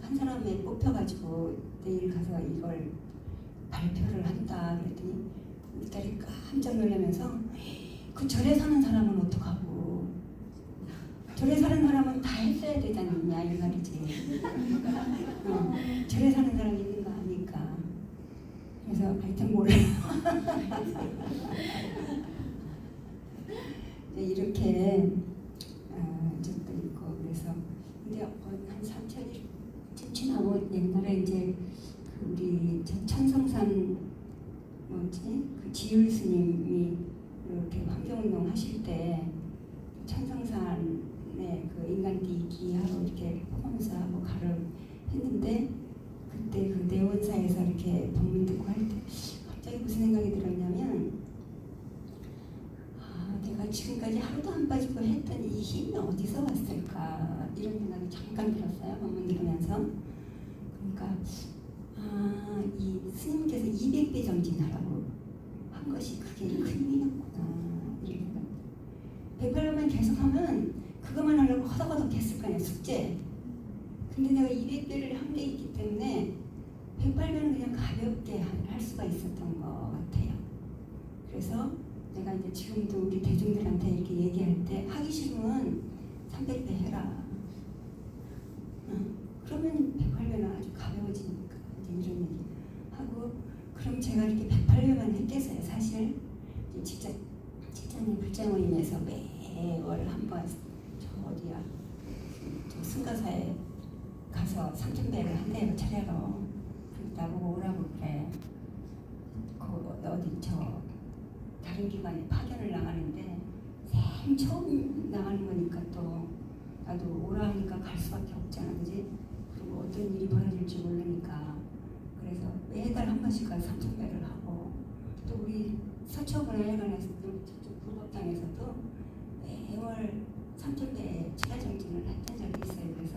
한 사람에 뽑혀가지고 내일 가서 이걸 발표를 한다 그랬더니 우리 딸이 깜짝 놀라면서 그 절에 사는 사람은 어떡하고 절에 사는 사람은 다 했어야 되지 않느냐 이 말이지. 절에 사는 사람이 있는 거 아니까. 그래서 하여튼 몰라요. 이렇게 적도 있고 그래서 근데 한 3,000일 지나고 옛날에 이제 우리 천성산 뭐지 그 지율 스님이 이렇게 환경운동 하실 때 천성산에 그 인간띠기 하러 이렇게 포함사하고 가를 했는데 그때 그 내원사에서 이렇게 법문 듣고 할 때 갑자기 무슨 생각이 들었냐면 내가 지금까지 하루도 안 빠지고 했던 이 힘이 어디서 왔을까 이런 생각이 잠깐 들었어요. 법문 들으면서. 그러니까 이 스님께서 200배 정진하라고 한 것이 그게 큰 힘이었구나 이런 생각. 108배만 계속하면 그것만 하려고 허덕허덕 했을 거 아니야 숙제. 근데 내가 200배를 한 게 있기 때문에 108배는 그냥 가볍게 할 수가 있었던 것 같아요. 그래서 내가 이제 지금도 우리 대중들한테 이렇게 얘기할 때 하기 싫으면 300배 해라. 그러면 108배는 아주 가벼워지니까 이제 이런 얘기 하고 그럼 제가 이렇게 108배만 했겠어요. 사실 직장인 불장모임에서 매월 한번 저 어디야 저 승가사에 가서 3,000배를 한대요 차례로. 나보고 오라고 그래. 어디 다른 기관에 파견을 나가는데 생 처음 나가는 거니까 또 나도 오라 하니까 갈 수밖에 없잖아, 그지? 그리고 어떤 일이 벌어질지 모르니까 그래서 매달 한 번씩 가서 삼천배를 하고 또 우리 서초문화회관에서도 저쪽 불법당에서도 매월 삼천배 치가정진을 했던 적이 있어요. 그래서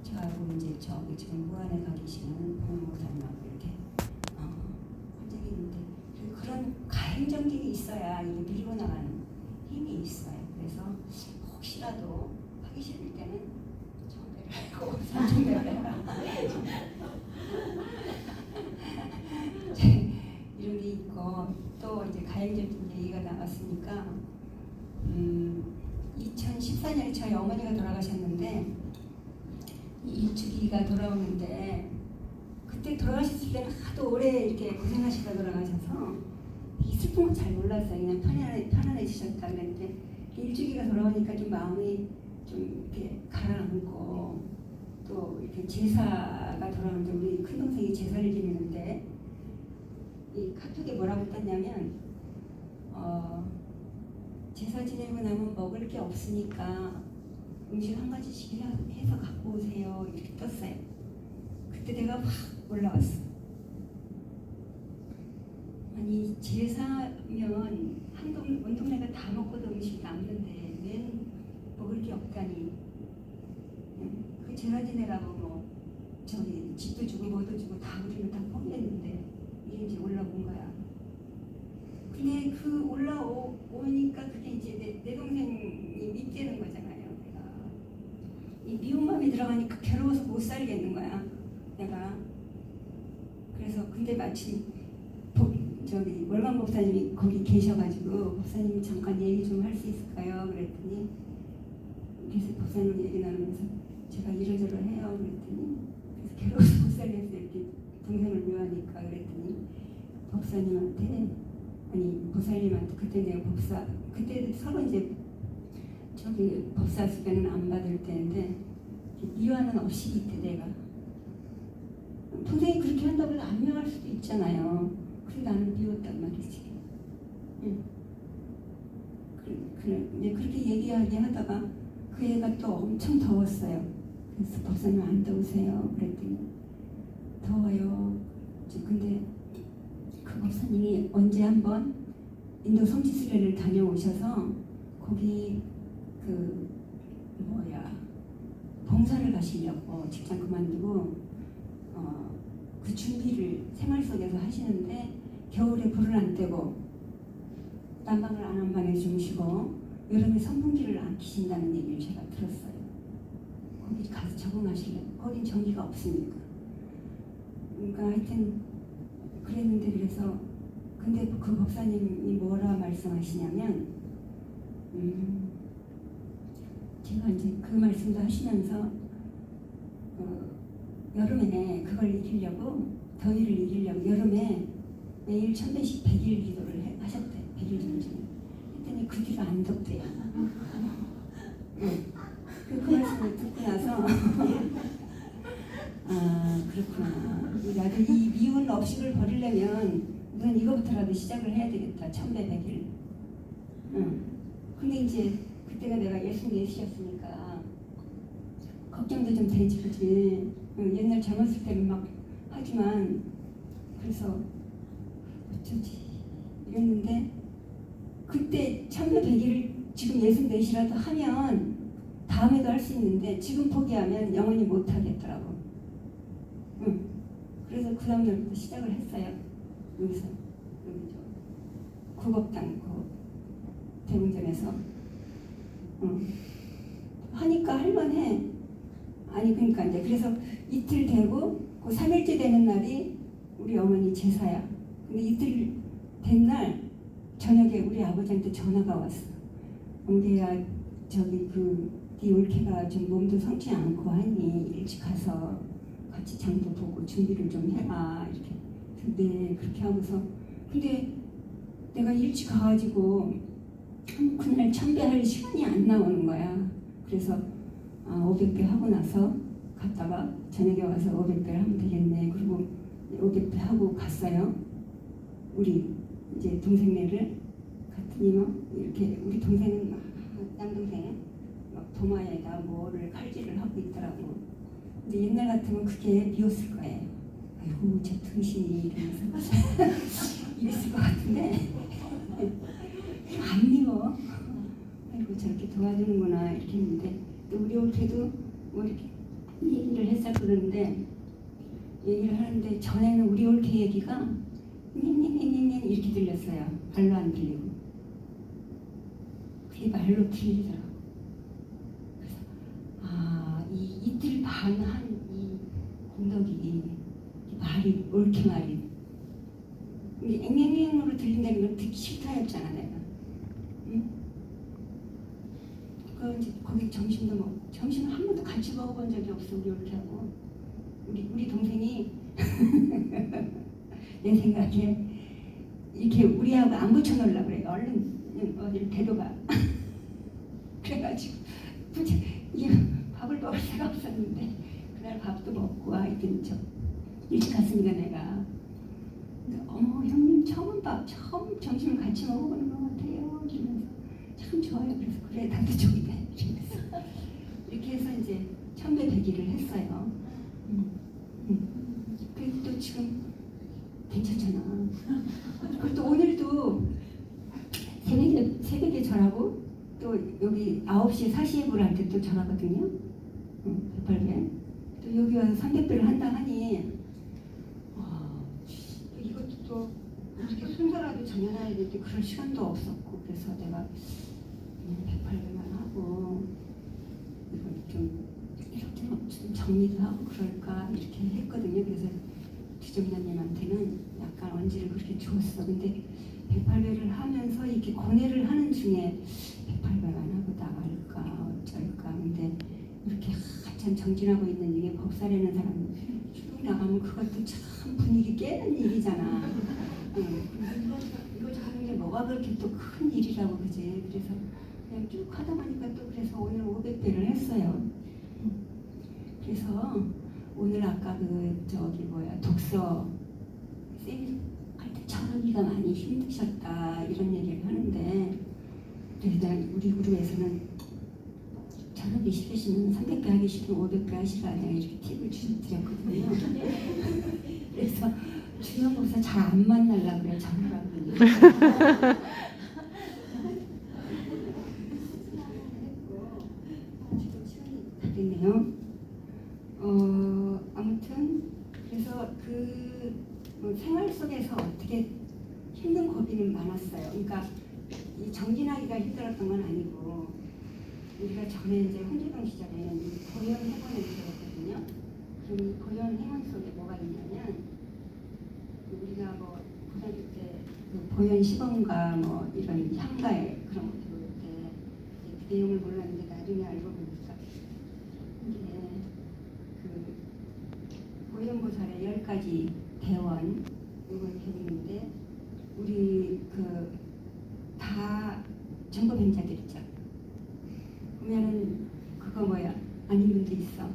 저하고 이제 저기 지금 무안에 가 계시는 보호사님하고 이렇게 한 적이 있는데 그런 가행정직이 있어야 이게 밀고 나가는 힘이 있어요. 그래서 혹시라도 하기 싫을 때는 천배를 하고 삼천배를 해라. 이런 게 있고 또 이제 가행적인 얘기가 나왔으니까 2014년에 저희 어머니가 돌아가셨는데 일주기가 돌아오는데 그때 돌아가셨을 때는 하도 오래 이렇게 고생하시다 돌아가셔서 이 슬픈 건 잘 몰랐어요. 그냥 편안해지셨다 그랬는데 일주기가 돌아오니까 좀 마음이 좀 이렇게 가라앉고 또 이렇게 제사가 돌아오는데 우리 큰 동생이 제사를 지내는데 이 카톡에 뭐라고 떴냐면 제사 지내고 나면 먹을 게 없으니까 음식 한 가지씩 해서 갖고 오세요 이렇게 떴어요. 그때 내가 확 올라왔어. 아니 제사면 온 동네가 다 먹고도 음식이 남는데 웬 먹을 게 없다니. 그 제사 지내라고 뭐 저기 집도 주고 뭐도 주고 다 우리는 다 포기했는데 이게 이제 올라온 거야. 근데 그 올라오니까 그게 이제 내 동생이 밑되는 거잖아요. 내가 이 미운 마음이 들어가니까 괴로워서 못 살겠는 거야. 내가 그래서 근데 마침 저기 월간 목사님이 거기 계셔가지고 목사님 잠깐 얘기 좀 할 수 있을까요? 그랬더니 그래서 목사님 얘기 나누면서 제가 이러저러해요. 그랬더니 그래서 괴로워서 못 살겠어요. 이렇게 동생을 묘하니까 그랬더니 목사님한테 아니 보살님한테 그때 내가 그때 서로 이제 저기 법사 수배는 안 받을 때인데 미화는 없이 이때 내가 동생이 그렇게 한다고 해서 안 미워할 수도 있잖아요. 그래서 나는 미웠단 말이지. 응. 이제 그렇게 얘기하다가 그 애가 또 엄청 더웠어요. 그래서 법사님 안 더우세요? 그랬더니 더워요. 근데 그 법사님이 언제 한번 인도 성지순례를 다녀오셔서 거기 봉사를 가시려고 직장 그만두고 그 준비를 생활 속에서 하시는데 겨울에 불을 안 떼고 난방을 안 한 방에 주무시고 여름에 선풍기를 안 켜신다는 얘기를 제가 들었어요. 거기 가서 적응하시려고. 거긴 전기가 없으니까. 그러니까 하여튼 그랬는데 그래서 근데 그 법사님이 뭐라 말씀하시냐면 제가 이제 그 말씀도 하시면서 여름에 그걸 이기려고 더위를 이기려고 여름에 매일 1000배씩 100일 기도를 하셨대. 100일 정도. 했더니 그 뒤로 안 덥대요. 그 말씀을 듣고 나서 아 그렇구나. 나도 이 미운 업식을 버리려면 우선 이거부터라도 시작을 해야 되겠다. 1000배 100일. 근데 이제 그때가 내가 64이었으니까 걱정도 좀 되지 그지. 옛날 젊었을 때는 막 하지만 그래서 어쩌지 이랬는데 그때 1000배 100일을 지금 64이라도 하면 다음에도 할 수 있는데 지금 포기하면 영원히 못 하겠더라고. 그래서 그 다음날부터 시작을 했어요. 여기서 여기 국업당 대웅전에서 하니까 할만해. 아니 그러니까 이제 그래서 이틀 되고 그 3일째 되는 날이 우리 어머니 제사야. 근데 이틀 된 날 저녁에 우리 아버지한테 전화가 왔어. 엉대야 저기 네 올케가 좀 몸도 성치 않고 하니 일찍 가서 같이 장도 보고 준비를 좀 해라 이렇게. 근데 그렇게 하고서 근데 내가 일찍 가가지고 그날 1000배 할 시간이 안 나오는 거야. 그래서 500배 하고 나서 갔다가 저녁에 와서 500배를 하면 되겠네. 그리고 오겠다 하고 갔어요. 우리 이제 동생네를 갔더니 뭐 이렇게 우리 동생은 막 남동생 막 도마에다 뭐를 칼질을 하고 있더라고. 근데 옛날 같으면 그게 미웠을 거예요. 아이고 저 등신이 이러면서 이랬을 것 같은데 안 미워. 아이고 저렇게 도와주는구나 이렇게 했는데 또 우리 올케도 뭐 이렇게 얘기를 했을 그러는데 얘기를 하는데 전에는 우리 올케 얘기가 닝닝닝닝 이렇게 들렸어요. 말로 안 들리고 그게 말로 들리더라고. 그래서 이 이틀 반 한 이 공덕이 말이 올케 말이 이게 앵앵앵으로 들린다는 걸 듣기 싫다였잖아 내가. 응? 그 이제 거기 점심을 한 번도 같이 먹어본 적이 없어 우리 올케하고 우리 동생이 내 생각에 이렇게 우리하고 안 붙여놓으려고 그래. 얼른 어디를 데려가. 그래가지고 이게 밥을 먹을 새가 없었는데 그날 밥도 먹고 하여튼 저 일찍 갔으니까 내가 어머 형님 처음 점심을 같이 먹어보는 것 같아요 이러면서 참 좋아요. 그래서 그래 나도 좋네 이러면서 이렇게 해서 이제 천배백일을 했어요. 그리고 또 지금 괜찮잖아. 그리고 또 오늘도 새벽에 절하고 또 여기 9시에 사시예불 할 때 또 절하거든요. 108배. 또 여기 와서 300배를 한다 하니 이것도 또 이렇게 순서라도 정해놔야 되는데 그럴 시간도 없었고 그래서 내가 108배만 하고 이걸 좀 이렇게 좀 정리도 하고 그럴까 이렇게 했거든요. 그래서 주정자님한테는 약간 언지를 그렇게 줬어. 근데 108배를 하면서 이렇게 고뇌를 하는 중에 108배만 하고 나갈까 어쩔까. 근데 이렇게 한참 정진하고 있는 이게 법사라는 사람이 쭉 나가면 그것도 참 분위기 깨는 일이잖아. 이거 하는 게 뭐가 그렇게 또 큰 일이라고 그지. 그래서 그냥 쭉 하다 보니까 또 그래서 오늘 500배를 했어요. 그래서 오늘 아까 독서 쌤이 할때 저러기가 많이 힘드셨다 이런 얘기를 하는데 그래서 우리 그룹에서는 저러기 싫으시면 300배 하기 싫으면 500배 하시라 내가 이렇게 팁을 드렸거든요. 그래서 주영 목사 잘 안 만나려고 그래요. 저러라고 그러니까. 지금 시간이 다 됐네요. 아무튼 그래서 생활 속에서 어떻게 힘든 고비는 많았어요. 그러니까 이 정진하기가 힘들었던 건 아니고 우리가 전에 이제 혼주동 시절에 보현 해본을 배웠거든요. 그럼 이 보현 해본 속에 뭐가 있냐면 우리가 뭐 고등학교 때 보현 시범과 뭐 이런 향가의 그런 거 배울 때 그 내용을 몰랐는데 나중에 알고 보니까 이게 보현보살의 10가지 대원 이걸 배우는데 우리 다 전거뱀자들 있죠. 그러면은 그거 뭐야 아닌 분도 있어.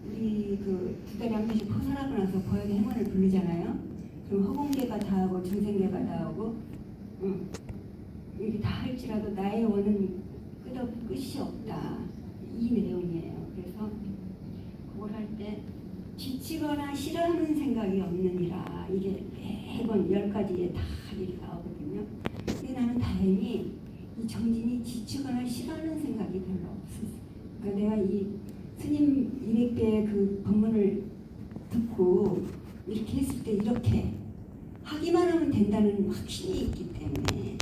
우리 2달에 한 번씩 포살하고 나서 보현의 행원을 부르잖아요. 그럼 허공계가 다 하고 중생계가 다 하고 이게 다 할지라도 나의 원은 끝이 없다. 이 내용이에요. 그래서 그걸 할 때 지치거나 싫어하는 생각이 없느니라. 이게 매번 10가지에 다 이렇게 나오거든요. 근데 나는 다행히 이 정진이 지치거나 싫어하는 생각이 별로 없었어. 그러니까 내가 이 스님 200배의 그 법문을 듣고 이렇게 했을 때 이렇게 하기만 하면 된다는 확신이 있기 때문에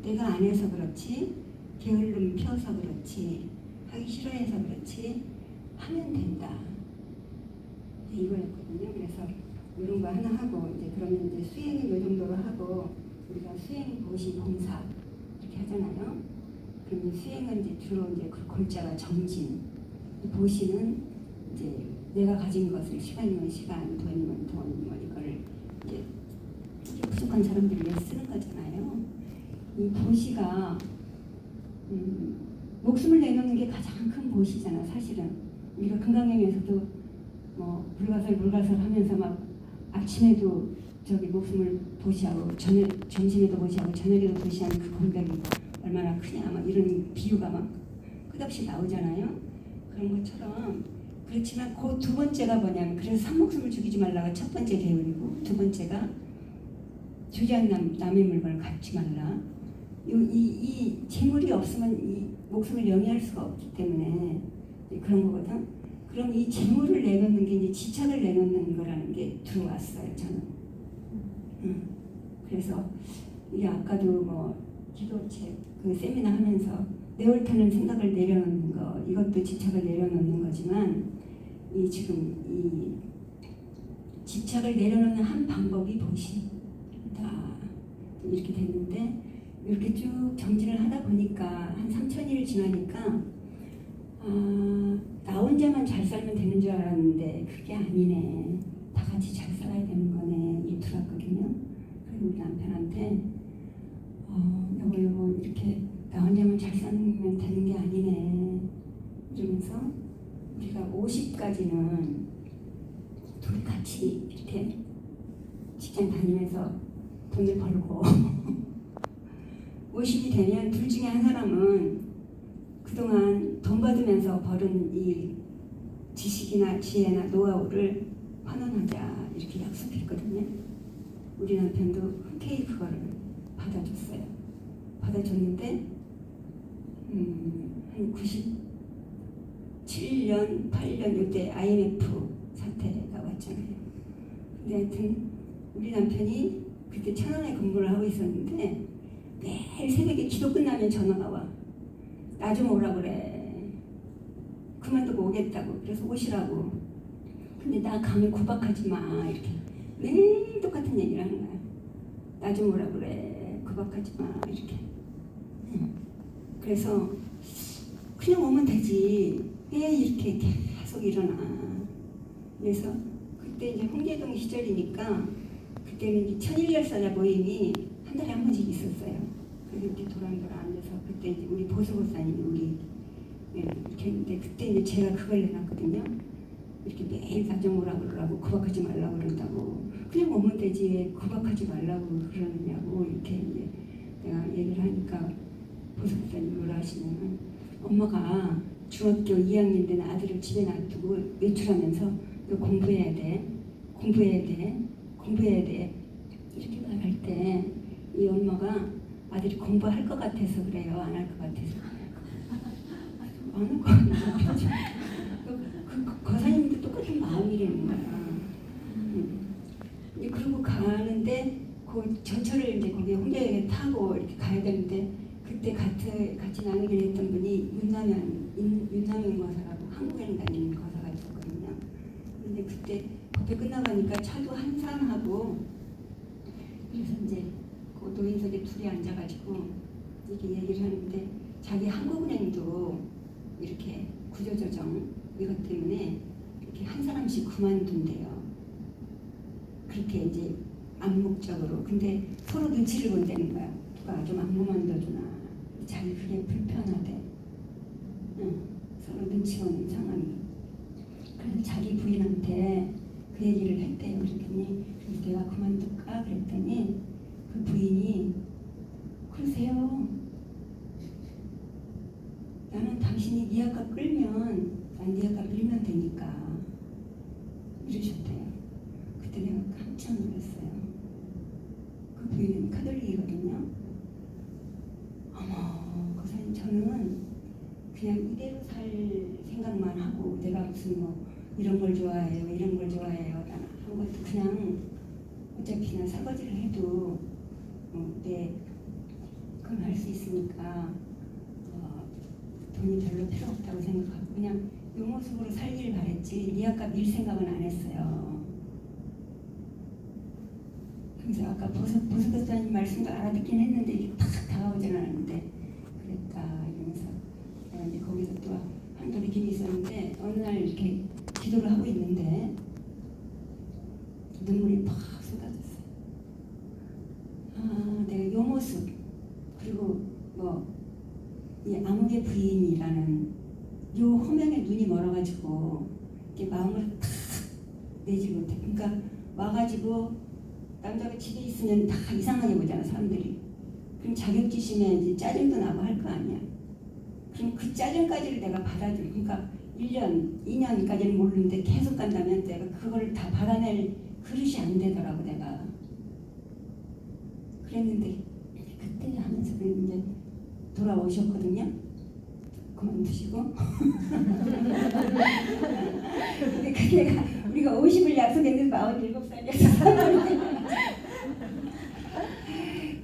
내가 안 해서 그렇지 게으름 펴서 그렇지 하기 싫어해서 그렇지 하면 된다. 이거였거든요. 그래서 이런 거 하나 하고 이제 그러면 이제 수행은 이 정도로 하고 우리가 수행 보시 봉사 이렇게 하잖아요. 그럼 수행은 이제 주로 이제 그 골자가 정진, 보시는 이제 내가 가진 것을 시간이면 시간, 돈이면 돈, 뭐 이거를 이제 부족한 사람들을 위해 쓰는 거잖아요. 이 보시가 목숨을 내놓는 게 가장 큰 보시잖아. 사실은 우리가 금강경에서도 뭐 불가설 하면서 막 아침에도 저기 목숨을 보시하고 점심에도 보시하고 저녁에도 보시하는 그 공백이 얼마나 크냐 막 이런 비유가 막 끝없이 나오잖아요. 그런 것처럼 그렇지만 그 두 번째가 뭐냐면 그래서 산목숨을 죽이지 말라가 첫 번째 계율이고 두 번째가 주지한 남의 물건을 갖지 말라. 이 재물이 없으면 이 목숨을 영위할 수가 없기 때문에 그런 거거든. 그럼 이 재물을 내놓는 게 이제 지착을 내놓는 거라는 게 들어왔어요 저는. 그래서 이게 아까도 뭐 기도책 그 세미나 하면서 내 옳다는 생각을 내려놓는 거 이것도 지착을 내려놓는 거지만 이 지금 이 지착을 내려놓는 한 방법이 보시다 이렇게 됐는데 이렇게 쭉 정진을 하다 보니까 한 3000일 지나니까 나 혼자만 잘 살면 되는 줄 알았는데 그게 아니네. 다 같이 잘 살아야 되는 거네. 이 들었거든요. 그리고 우리 남편한테 여보 이렇게 나 혼자만 잘 살면 되는 게 아니네. 이러면서 우리가 50까지는 둘이 같이 이렇게 직장 다니면서 돈을 벌고 50이 되면 둘 중에 한 사람은 그동안 돈 받으면서 벌은 이 지식이나 지혜나 노하우를 환원하자 이렇게 약속했거든요. 우리 남편도 흔쾌히 그거를 받아줬어요. 받아줬는데 한 97년, 8년 이때 IMF 사태가 왔잖아요. 근데 하여튼 우리 남편이 그때 천안에 근무를 하고 있었는데 매일 새벽에 기도 끝나면 전화가 와. 나 좀 오라 그래. 그만두고 오겠다고. 그래서 오시라고. 근데 나 가면 구박하지 마. 이렇게 매일 똑같은 얘기를 하는 거야. 나 좀 오라 그래. 구박하지 마. 이렇게. 그래서 그냥 오면 되지. 왜 이렇게 계속 일어나. 그래서 그때 이제 홍제동 시절이니까 그때는 이제 천일열사자 모임이 한 달에 한 번씩 있었어요. 그래서 이렇게 도란도란 앉아서 그때 이제 우리 보수고사님이 우리 이렇게 했는데 그때 이제 제가 그걸 내놨거든요. 이렇게 매일 나 좀 오라고 그러라고 구박하지 말라고 그런다고 그냥 오면 되지 왜 구박하지 말라고 그러느냐고 이렇게 이제 내가 얘기를 하니까 보수고사님이 뭐라 하시냐면 엄마가 중학교 2학년 된 아들을 집에 놔두고 외출하면서 너 공부해야 돼 이렇게 말할 때 이 엄마가 아들이 공부할 것 같아서 그래요? 안 할 것 같아서? 안 할 것 같아서 그 거사님도 똑같은 마음이라는 거야. 이제 그러고 가는데 그 전철을 이제 거기 홍대에 타고 이렇게 가야 되는데 그때 같이 나누기로 했던 분이 윤남현 거사라고 한국에는 다니는 거사가 있었거든요. 근데 그때 그때 끝나가니까 차도 한산하고 그래서 이제 그 노인석에 둘이 앉아가지고 이렇게 얘기를 하는데 자기 한국은행도 이렇게 구조조정 이것 때문에 이렇게 한 사람씩 그만둔대요. 그렇게 이제 암묵적으로. 근데 서로 눈치를 본다는 거야. 누가 좀 안 그만둬주나. 자기 그게 불편하대. 서로 눈치 보는 상황이. 그래서 자기 부인한테 그 얘기를 했대요. 그랬더니 그래서 내가 그만둘까? 그랬더니 그 부인이 그러세요. 나는 당신이 네 아까 끌면 난 네 아까 밀면 되니까 이러셨대요. 그때 내가 깜짝 놀랐어요. 그 부인은 카톨릭이거든요. 어머, 거사님 저는 그냥 이대로 살 생각만 하고 내가 무슨 뭐 이런 걸 좋아해요 이런 걸 좋아해요 한 것도 그냥 어차피 그냥 설거지를 해도 내 그건 할 수 있으니까 돈이 별로 필요 없다고 생각하고 그냥 이 모습으로 살길 바랬지 네 아까 밀 생각은 안 했어요. 그래서 아까 보수교사님 말씀도 알아듣긴 했는데 이게 탁 다가오지는 않았는데 그랬다 이러면서 내가 이제 거기서 또 한 돌이킴이 있었는데 어느 날 이렇게 기도를 하고 있는데 눈물이 팍 쏟아졌어요. 내가 요 모습 그리고 이 암흑의 부인이라는 요 호명에 눈이 멀어가지고 이렇게 마음을 탁 내지 못해. 그러니까 와가지고 남자가 집에 있으면 다 이상하게 보잖아 사람들이. 그럼 자격지심에 이제 짜증도 나고 할 거 아니야. 그럼 그 짜증까지를 내가 받아줘. 그러니까 1년, 2년까지는 모르는데 계속 간다면 내가 그거를 다 받아낼 그릇이 안 되더라고 내가. 그랬는데 그때 하면서도 이제 돌아오셨거든요. 그만두시고. 근데 그때가 우리가 50을 약속했는데 47살이었어.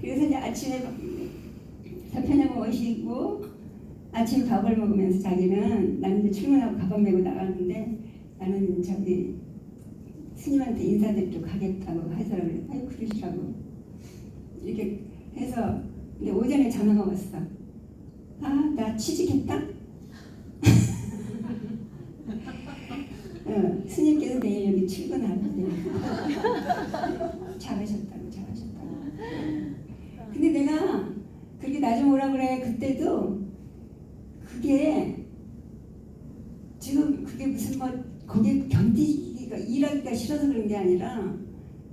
그래서 이제 아침에 서편하고 오시고 아침 밥을 먹으면서 자기는 나는 이제 출근하고 가방 메고 나갔는데 나는 저기 스님한테 인사드리러 가겠다고 해서 그래. 아유 그러시라고 이렇게 해서 근데 오전에 전화가 왔어. 아 나 취직했다. 스님께서 내일 여기 출근하는데 잘하셨다고. 근데 내가 그렇게 나 좀 오라 그래. 그때도 그게 지금 그게 무슨 뭐 거기에 견디기가 일하기가 싫어서 그런 게 아니라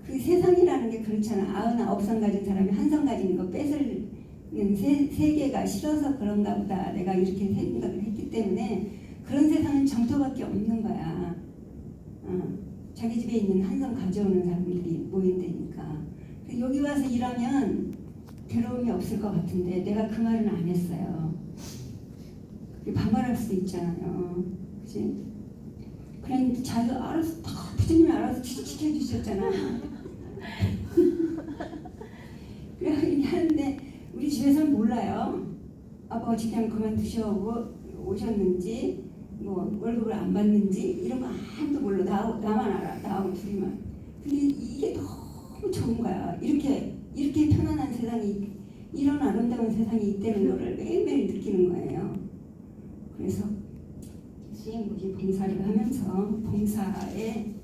그 세상이라는 게 그렇잖아. 99성 가진 사람이 한 성 가진 거 뺏을 세계가 싫어서 그런가 보다. 내가 이렇게 생각을 했기 때문에 그런 세상은 정토밖에 없는 거야. 자기 집에 있는 한 성 가져오는 사람들이 모인다니까. 여기 와서 일하면 괴로움이 없을 것 같은데 내가 그 말은 안 했어요. 반발할 수도 있잖아요. 그치? 그냥 자기가 알아서 다 부처님이 알아서 취직시켜 주셨잖아. 그래 하는데 우리 집에서는 몰라요. 아빠가 직장 그만두셔 오셨는지 뭐 월급을 안 받는지 이런 거 아무도 몰라. 나만 알아. 나하고 둘이만. 근데 이게 너무 좋은 거야. 이렇게 편안한 세상이 이런 아름다운 세상이 있다는 거를 매일매일 느끼는 거예요. 그래서 수행고지 봉사를 하면서 봉사에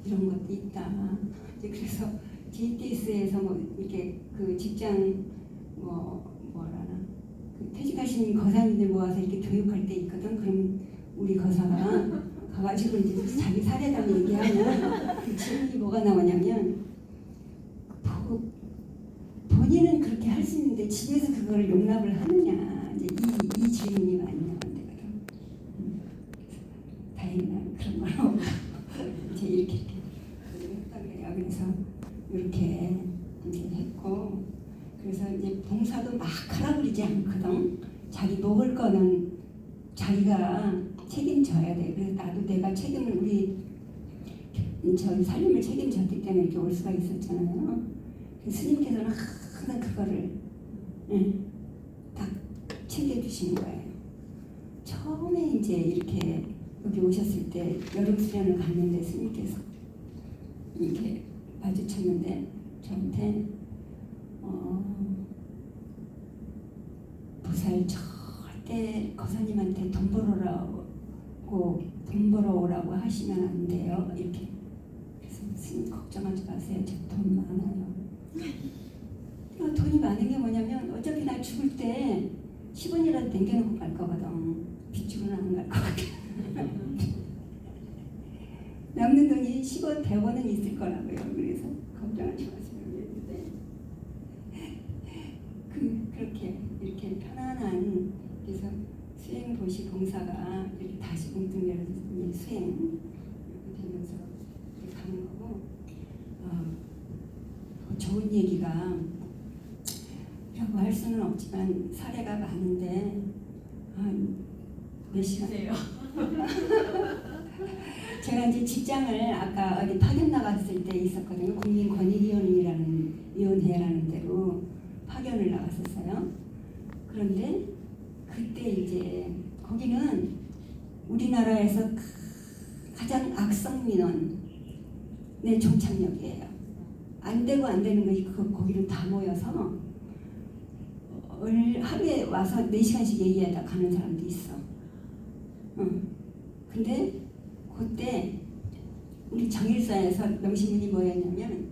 이런 것도 있다. 이제 그래서 JTS에서 뭐 이렇게 그 직장 뭐라나 그 퇴직하신 거사님들 모아서 이렇게 교육할 때 있거든. 그럼 우리 거사가 가가지고 이제 자기 사례담 얘기하면 그 질문이 뭐가 나오냐면 본인은 그렇게 할 수 있는데 집에서 그거를 용납을 하느냐 이제 이 질문이 많이 나온대거든. 다행이다 그런 걸 하고 이제 이렇게 했단 말이야. 그래서 이렇게 이제 했고 그래서 이제 봉사도 막 하라 그러지 않거든. 자기 먹을 거는 자기가 책임져야 돼. 그래서 나도 내가 책임을 우리 저희 살림을 책임졌기 때문에 이렇게 올 수가 있었잖아요. 스님께서는 항상 그거를 딱 챙겨주시는 거예요. 처음에 이제 이렇게 여기 오셨을 때 여름 수련을 갔는데 스님께서 이렇게 마주쳤는데 저한테 보살 절대 거사님한테 돈 벌어오라고 하시면 안 돼요. 이렇게. 그래서 스님 걱정하지 마세요. 저 돈 많아요. 돈이 많은 게 뭐냐면 어차피 나 죽을 때 10원이라도 남겨놓고 갈 거거든. 빚주고는 안 갈 거거든. 남는 돈이 10원, 100원은 있을 거라고요. 그래서 걱정하지 마세요. 그렇게 이렇게 편안한 그래서 수행도시 봉사가 이렇게 다시 뭉뚱 열어서 수행 이렇게 되면서 이렇게 가는 거고 좋은 얘기가 라고 할 수는 없지만 사례가 많은데 몇 시간 제가 이제 직장을 아까 어디 파견 나갔을 때 있었거든요. 국민권익위원회라는 데로 파견을 나갔었어요. 그런데 그때 이제 거기는 우리나라에서 가장 악성 민원의 종착역이에요. 안 되고 안 되는 거 거기로 다 모여서 하루에 와서 4시간씩 얘기하다 가는 사람도 있어. 근데 그때 우리 정일사에서 명심문이 뭐였냐면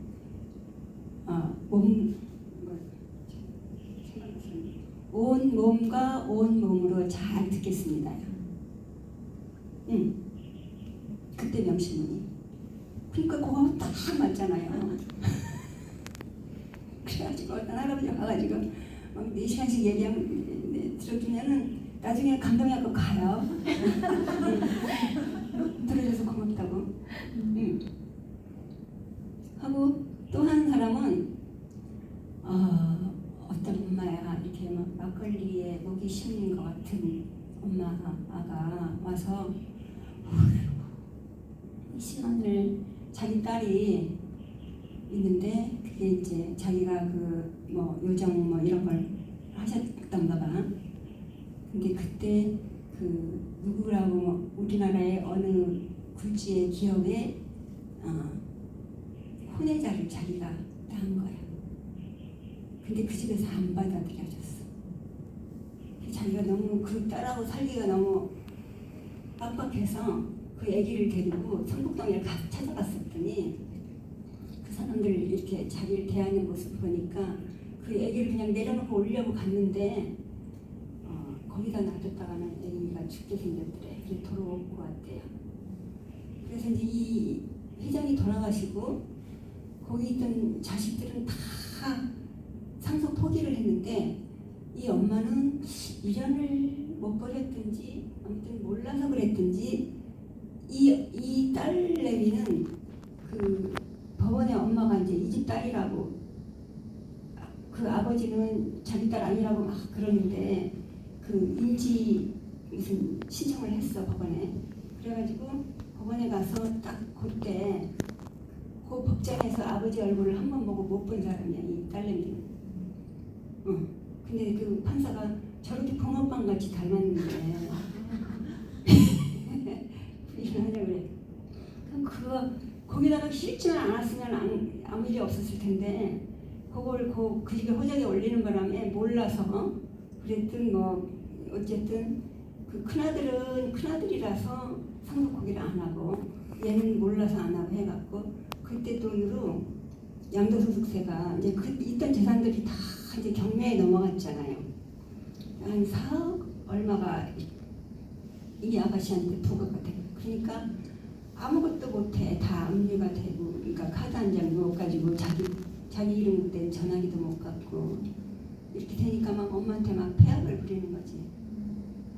온 몸과 온 몸으로 잘 듣겠습니다. 그때 명심문이. 그러니까 그거 딱 맞잖아요. 그래가지고 어떤 할아버지가 가가지고 막 4시간씩 얘기하면 들어주면은 나중에 감동해갖고 가요. 들어줘서 고맙다고. 하고 또 한 사람은 어떤 엄마야 이렇게 막 막걸리에 목이 심는 것 같은 엄마가 와서 이 시간을 자기 딸이 있는데 그게 이제 자기가 그 뭐 요정 뭐 이런 걸 하셨던가 봐. 근데 그때 그 누구라고 우리나라의 어느 굴지의 기업에 혼외자를 자기가 딴 거야. 근데 그 집에서 안 받아들여줬어. 자기가 너무 그 딸하고 살기가 너무 빡빡해서 그 아기를 데리고 성북동에 찾아갔었더니 그 사람들 이렇게 자기를 대하는 모습 보니까 그 아기를 그냥 내려놓고 오려고 갔는데 거기다 놔뒀다가는 아기가 죽게 생겼더래. 그래서 돌아오고 왔대요. 그래서 이제 이 회장이 돌아가시고 거기 있던 자식들은 다 상속 포기를 했는데 이 엄마는 미련을 못 버렸든지 아무튼 몰라서 그랬든지 이 딸내미는 그 법원에 엄마가 이제 이 집 딸이라고 그 아버지는 자기 딸 아니라고 막 그러는데 그 인지 무슨 신청을 했어 법원에. 그래가지고 법원에 가서 딱 그때 그 법정에서 아버지 얼굴을 한 번 보고 못 본 사람이야 이 딸내미는. 근데 그 판사가 저렇게 붕어빵 같이 닮았는데 부인을 하려고 그래. 그럼 그거 거기다가 실지만 않았으면 아무 일이 없었을 텐데 그걸 그 집에 호적에 올리는 바람에 몰라서 그랬든 뭐 어쨌든 그 큰아들은 큰아들이라서 상속 포기를 안 하고 얘는 몰라서 안 하고 해갖고 그때 돈으로 양도소득세가 이제 그 있던 재산들이 다 이제 경매에 넘어갔잖아요. 한 4억 얼마가 이 아가씨한테 부과가 되고 그러니까 아무것도 못해. 다 압류가 되고 그러니까 카드 한 장 못 가지고 자기 이름 된 전화기도 못 갖고 이렇게 되니까 막 엄마한테 막 폐악을 부리는 거지.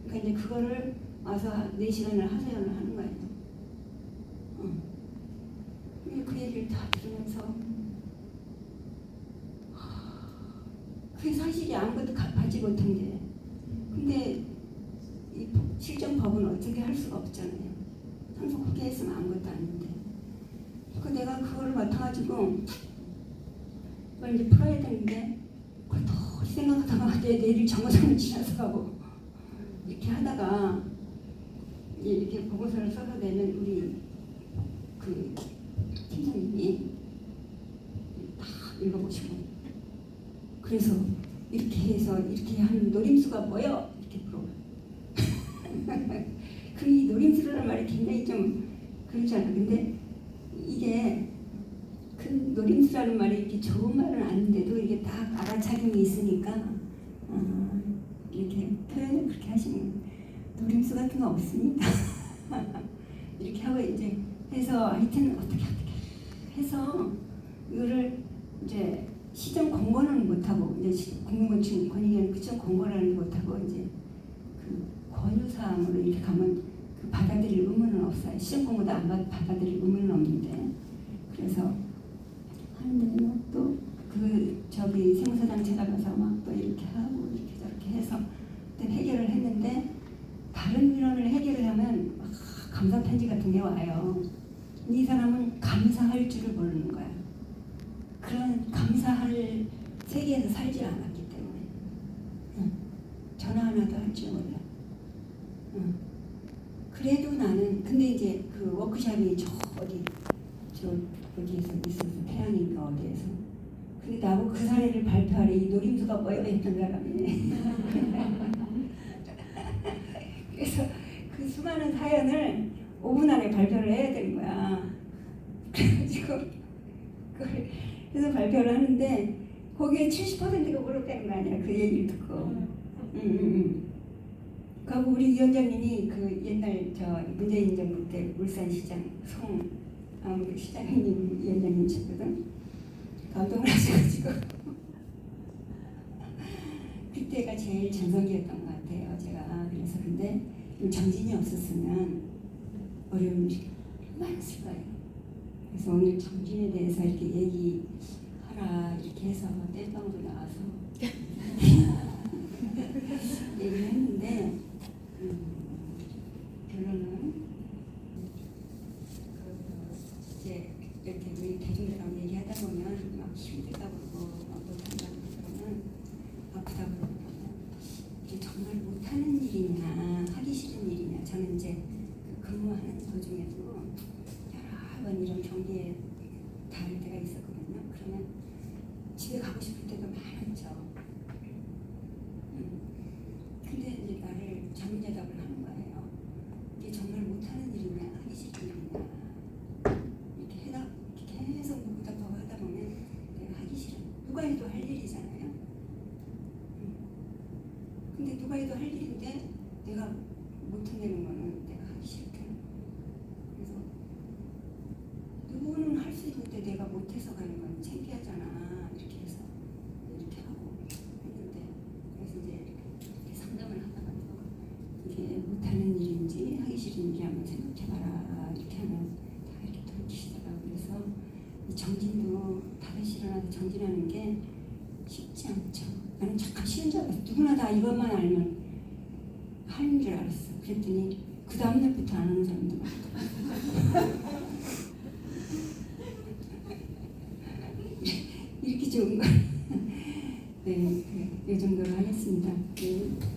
그러니까 이제 그거를 와서 4시간을 하소연을 하는 거예요. 그 얘기를 다 들으면서 그게 사실이 아무것도 받지 못한 게 근데 이 실정법은 어떻게 할 수가 없잖아요. 상속 포기했으면 아무것도 아닌데 그 내가 그거를 맡아가지고 그걸 이제 풀어야 되는데 그걸 더 생각하다가 내일 정거장을 지나서 가고 이렇게 하다가 이렇게 보고서를 써서 내면 우리 그 팀장님이 다 읽어보시고 그래서 이렇게 해서 이렇게 하는 노림수가 뭐요? 이렇게 물어봐요. 그 이 노림수라는 말이 굉장히 좀 그렇잖아. 근데 이게 그 노림수라는 말이 이렇게 좋은 말은 아닌데도 이게 딱 알아차림이 있으니까 이렇게 표현을 그렇게 하시는 노림수 같은 거 없습니다. 이렇게 하고 이제 해서 하여튼 어떻게 해서 이거를 이제 시정 공고는 못하고 이제 공공건축 권익위원 그쪽 공고라는 못하고 이제 그 권유사항으로 이렇게 가면 그 받아들일 의무는 없어요. 시정 공고도 안 받아들일 의무는 없는데 그래서 하는데 또 그 저기 세무서장 찾아가서 막 또 이렇게 하고 이렇게 저렇게 해서 해결을 했는데 다른 민원을 해결을 하면 막 감사 편지 같은 게 와요. 이 사람은 감사할 줄을 모르는 거야. 그런 감사할 세계에서 살지 않았기 때문에 전화 하나도 할 줄 몰라. 그래도 나는 근데 이제 그 워크숍이 저 어디에서 있어서 태안인가 어디에서 근데 나보고 그 사례를 발표하래. 이 노림수가 뭐야 했던 사람이. 그래서 그 수많은 사연을 5분 안에 발표를 해야 되는 거야. 그래가지고 그걸 그래서 발표를 하는데 거기에 70%가 오르다는 거 아니야. 그 얘기를 듣고. 그리고 우리 위원장님이 그 옛날 저 문재인 정부 때 울산시장 우리 시장님 위원장님이셨거든. 감동을 하셔가지고 그때가 제일 전성기였던 것 같아요. 제가 그래서 근데 정진이 없었으면 어려움이 많았을 거예요. 그래서 오늘 정진에 대해서 이렇게 얘기하라 이렇게 해서 땜빵도 나와서 얘기를 했는데 결론은 이제 이렇게 우리 대중들하고 얘기하다 보면 막 힘들다 그러고 막 못한다 그러면 아프다 그러고 이게 정말 못하는 일이냐 하기 싫은 일이냐. 저는 이제 그 근무하는 도중에도 여러 번 이런 경기에 닿을 때가 있었거든요. 그러면 집에 가고 싶을 때도 많았죠. 근데 이제 나를 전문대답을 하는 거예요. 이게 정말 못하는 일이냐 하기 싫은 일이냐 이렇게 계속 묻답하고 하다 보면 내가 하기 싫은 누가 해도 할 일이잖아요. 근데 누가 해도 할 일인데 내가 못해내는 거는 내가 하기 싫대. 그래서 누구는 할 수 있는데 내가 못해서 가는 건 창피하잖아. 이렇게 해서 이렇게 하고 했는데 그래서 이제 이렇게 상담을 하다가도 이게 못하는 일인지 하기 싫은 일이 한번 생각해봐라 이렇게 하면 다 이렇게 돌이키시더라고요. 그래서 이 정진도 5시 일어나서 정진하는 게 쉽지 않죠. 나는 잠깐 쉬운 줄 알았어. 누구나 다 이것만 알면 하는 줄 알았어. 그랬더니 그 다음날부터 안 하는 사람도 많더라고요. 이렇게 좋은 거. 네, 이 정도로 하겠습니다. 네.